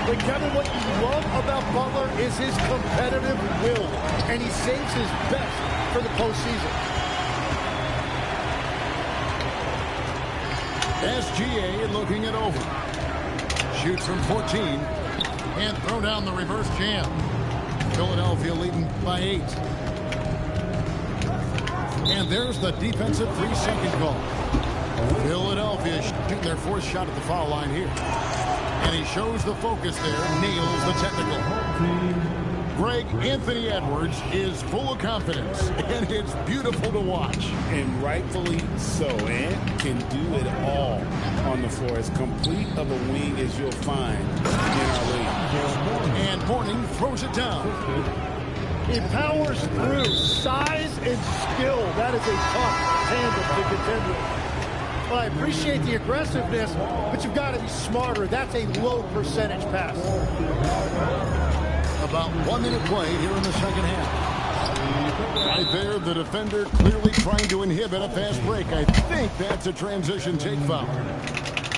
But Kevin, what you love about Butler is his competitive will, and he saves his best for the postseason. SGA looking it over. Shoots from 14. And throw down the reverse jam. Philadelphia leading by 8. And there's the defensive 3-second call. Philadelphia shooting their 4th shot at the foul line here. And he shows the focus there, nails the technical. Greg, Anthony Edwards is full of confidence, and it's beautiful to watch. And rightfully so. Ant can do it all on the floor. As complete of a wing as you'll find in our league. And Mourning throws it down. He powers through. Size and skill. That is a tough tandem to contend with. Well, I appreciate the aggressiveness, but you've got to be smarter. That's a low percentage pass. About 1 minute play here in the second half. Right there, the defender clearly trying to inhibit a fast break. I think that's a transition take foul.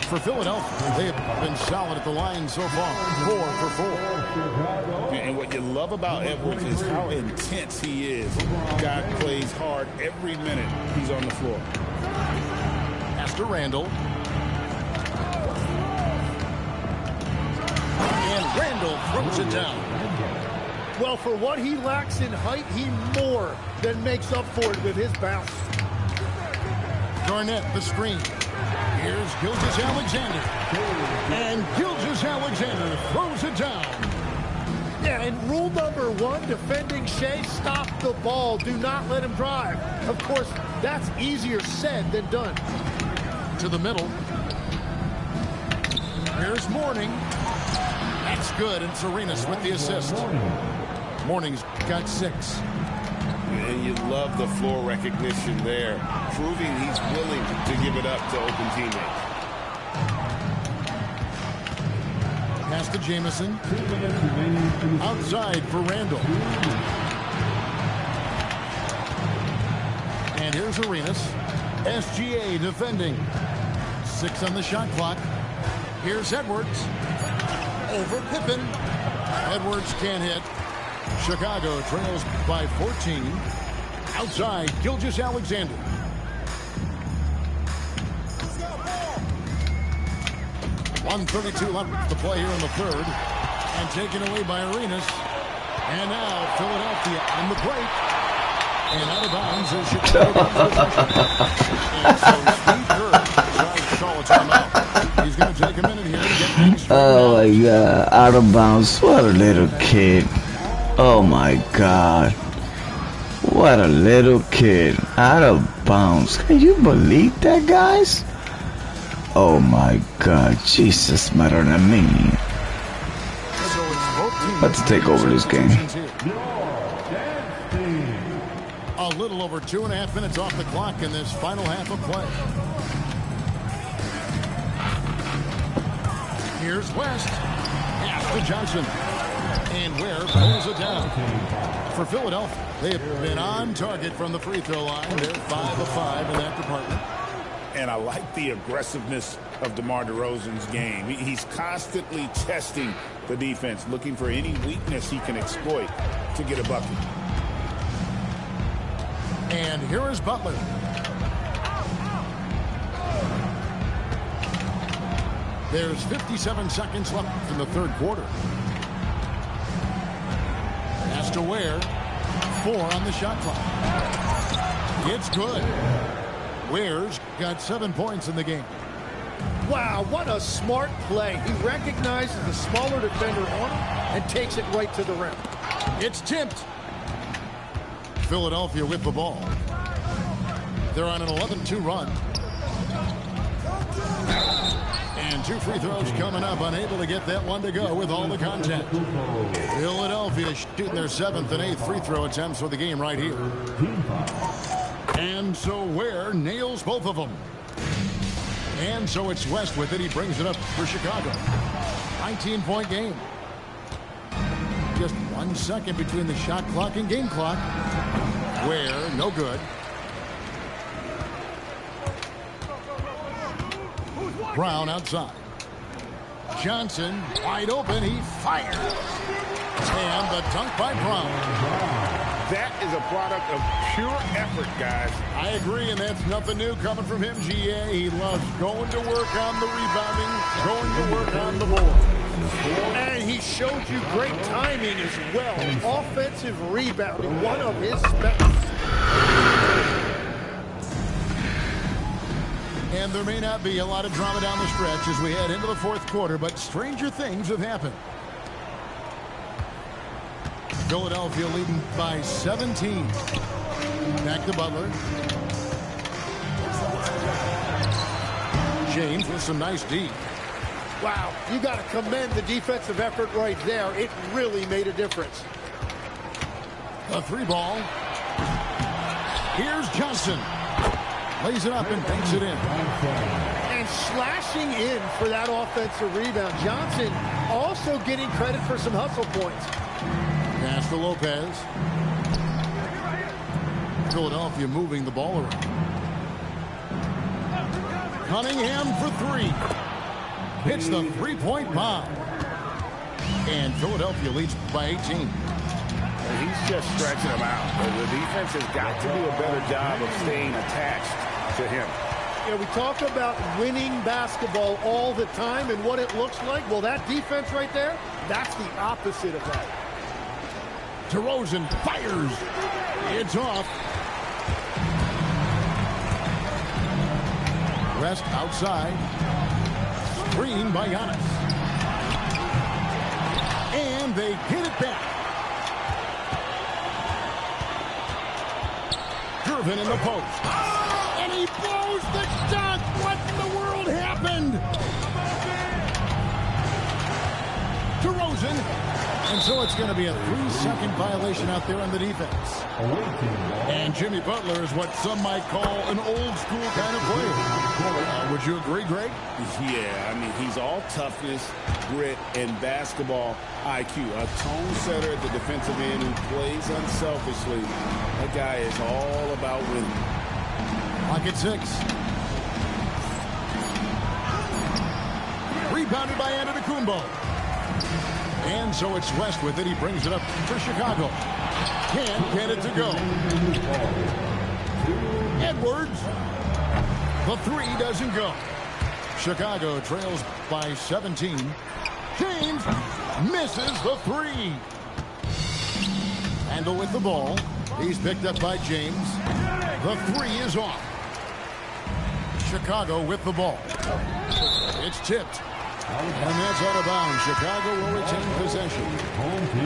For Philadelphia, they have been solid at the line so far. 4 for 4. And what you love about Edwards is how intense he is. God plays hard every minute he's on the floor. Pass to Randall. And Randall throws it down. Well, for what he lacks in height, he more than makes up for it with his bounce. Garnett, the screen. Here's Gilgeous-Alexander. And Gilgeous-Alexander throws it down. Yeah, and rule number 1, defending Shea, stop the ball. Do not let him drive. Of course, that's easier said than done. To the middle. Here's Mourning. That's good, and Serenas with the assist. Mourning's got 6. And you love the floor recognition there, proving he's willing to give it up to open teammates. Pass to Jamison. Outside for Randall. And here's Arenas. SGA defending. 6 on the shot clock. Here's Edwards. Over Pippen. Edwards can't hit. Chicago trails by 14. Outside, Gilgeous-Alexander. .132 left to play here in the third. And taken away by Arenas. And now Philadelphia on the break. And out of bounds is Chicago. And so Steve Kerr tries to call a timeout. He's going to take a minute here to get things straightened out. Oh my God, out of bounds. What a little kid. Oh my God. What a little kid. Out of bounds. Can you believe that, guys? Oh my God. Jesus, matter than me. About to take over this game. A little over 2.5 minutes off the clock in this final half of play. Here's West. Pass to Johnson. And Ware pulls it down. For Philadelphia, they have been on target from the free throw line. They're 5 of 5 in that department. And I like the aggressiveness of DeMar DeRozan's game. He's constantly testing the defense, looking for any weakness he can exploit to get a bucket. And here is Butler. There's 57 seconds left in the third quarter. Pass to Ware. 4 on the shot clock. It's good. Ware's got 7 points in the game. Wow, what a smart play. He recognizes the smaller defender on him and takes it right to the rim. It's tipped. Philadelphia with the ball. They're on an 11-2 run. And 2 free throws coming up, unable to get that one to go with all the contact. Philadelphia shooting their 7th and 8th free throw attempts for the game right here. And so Ware nails both of them. And so it's West with it. He brings it up for Chicago. 19-point game. Just 1 second between the shot clock and game clock. Ware, no good. Brown outside. Johnson wide open. He fires. And the dunk by Brown. That is a product of pure effort, guys. I agree, and that's nothing new coming from him, GA. He loves going to work on the rebounding, going to work on the board. And he showed you great timing as well. Offensive rebounding, one of his specialties. And there may not be a lot of drama down the stretch as we head into the fourth quarter, but stranger things have happened. Philadelphia leading by 17. Back to Butler. James with some nice D. Wow, you got to commend the defensive effort right there. It really made a difference. A 3 ball. Here's Johnson. Lays it up and banks it in. And slashing in for that offensive rebound. Johnson also getting credit for some hustle points. Pass to Lopez. Philadelphia moving the ball around. Cunningham for 3. Hits the 3-point bomb. And Philadelphia leads by 18. He's just stretching them out. The defense has got to do a better job of staying attached to him. You know, we talk about winning basketball all the time and what it looks like. Well, that defense right there, that's the opposite of that. DeRozan fires. It's off. West outside. Screen by Giannis. And they get it back. Gervin in the post. And he blows the dunk. What in the world happened? DeRozan And so it's going to be a 3-second violation out there on the defense. And Jimmy Butler is what some might call an old school kind of player. Would you agree, Greg? Yeah, I mean, he's all toughness, grit, and basketball IQ. A tone setter at the defensive end who plays unselfishly. That guy is all about winning. Clock at 6. Rebounded by Antetokounmpo. And so it's West with it. He brings it up for Chicago. Can't get it to go. Edwards. The 3 doesn't go. Chicago trails by 17. James misses the 3. Handle with the ball. He's picked up by James. The 3 is off. Chicago with the ball. It's tipped. And that's out of bounds. Chicago will retain possession.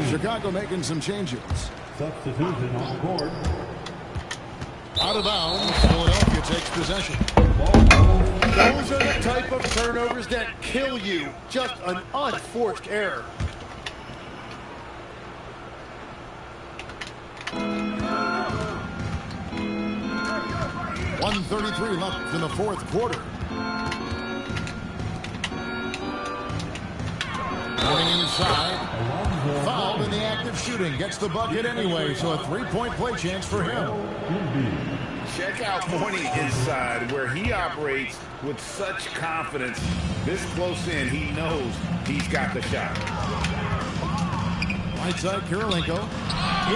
Chicago making some changes. Substitution on the court. Out of bounds. Philadelphia takes possession. Those are the type of turnovers that kill you. Just an unforced error. .133 left in the fourth quarter. Going inside. Fouled in the act of shooting. Gets the bucket anyway, so a 3-point play chance for him. Check out Mooney inside, where he operates with such confidence. This close in, he knows he's got the shot. Right side, Kirilenko.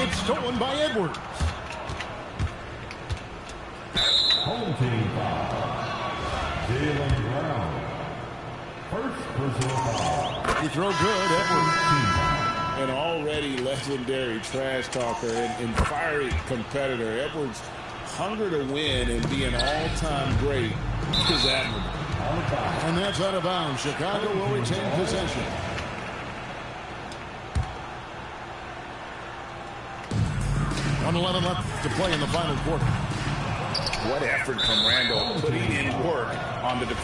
It's stolen by Edwards. Home team foul. Jaylen Brown. First personal foul. He throw good, Edwards. An already legendary trash talker and fiery competitor. Edwards' hunger to win and be an all-time great is admirable. And that's out of bounds. Chicago will retain possession. .111 left to play in the final quarter. What effort from Randall putting in work on the defense.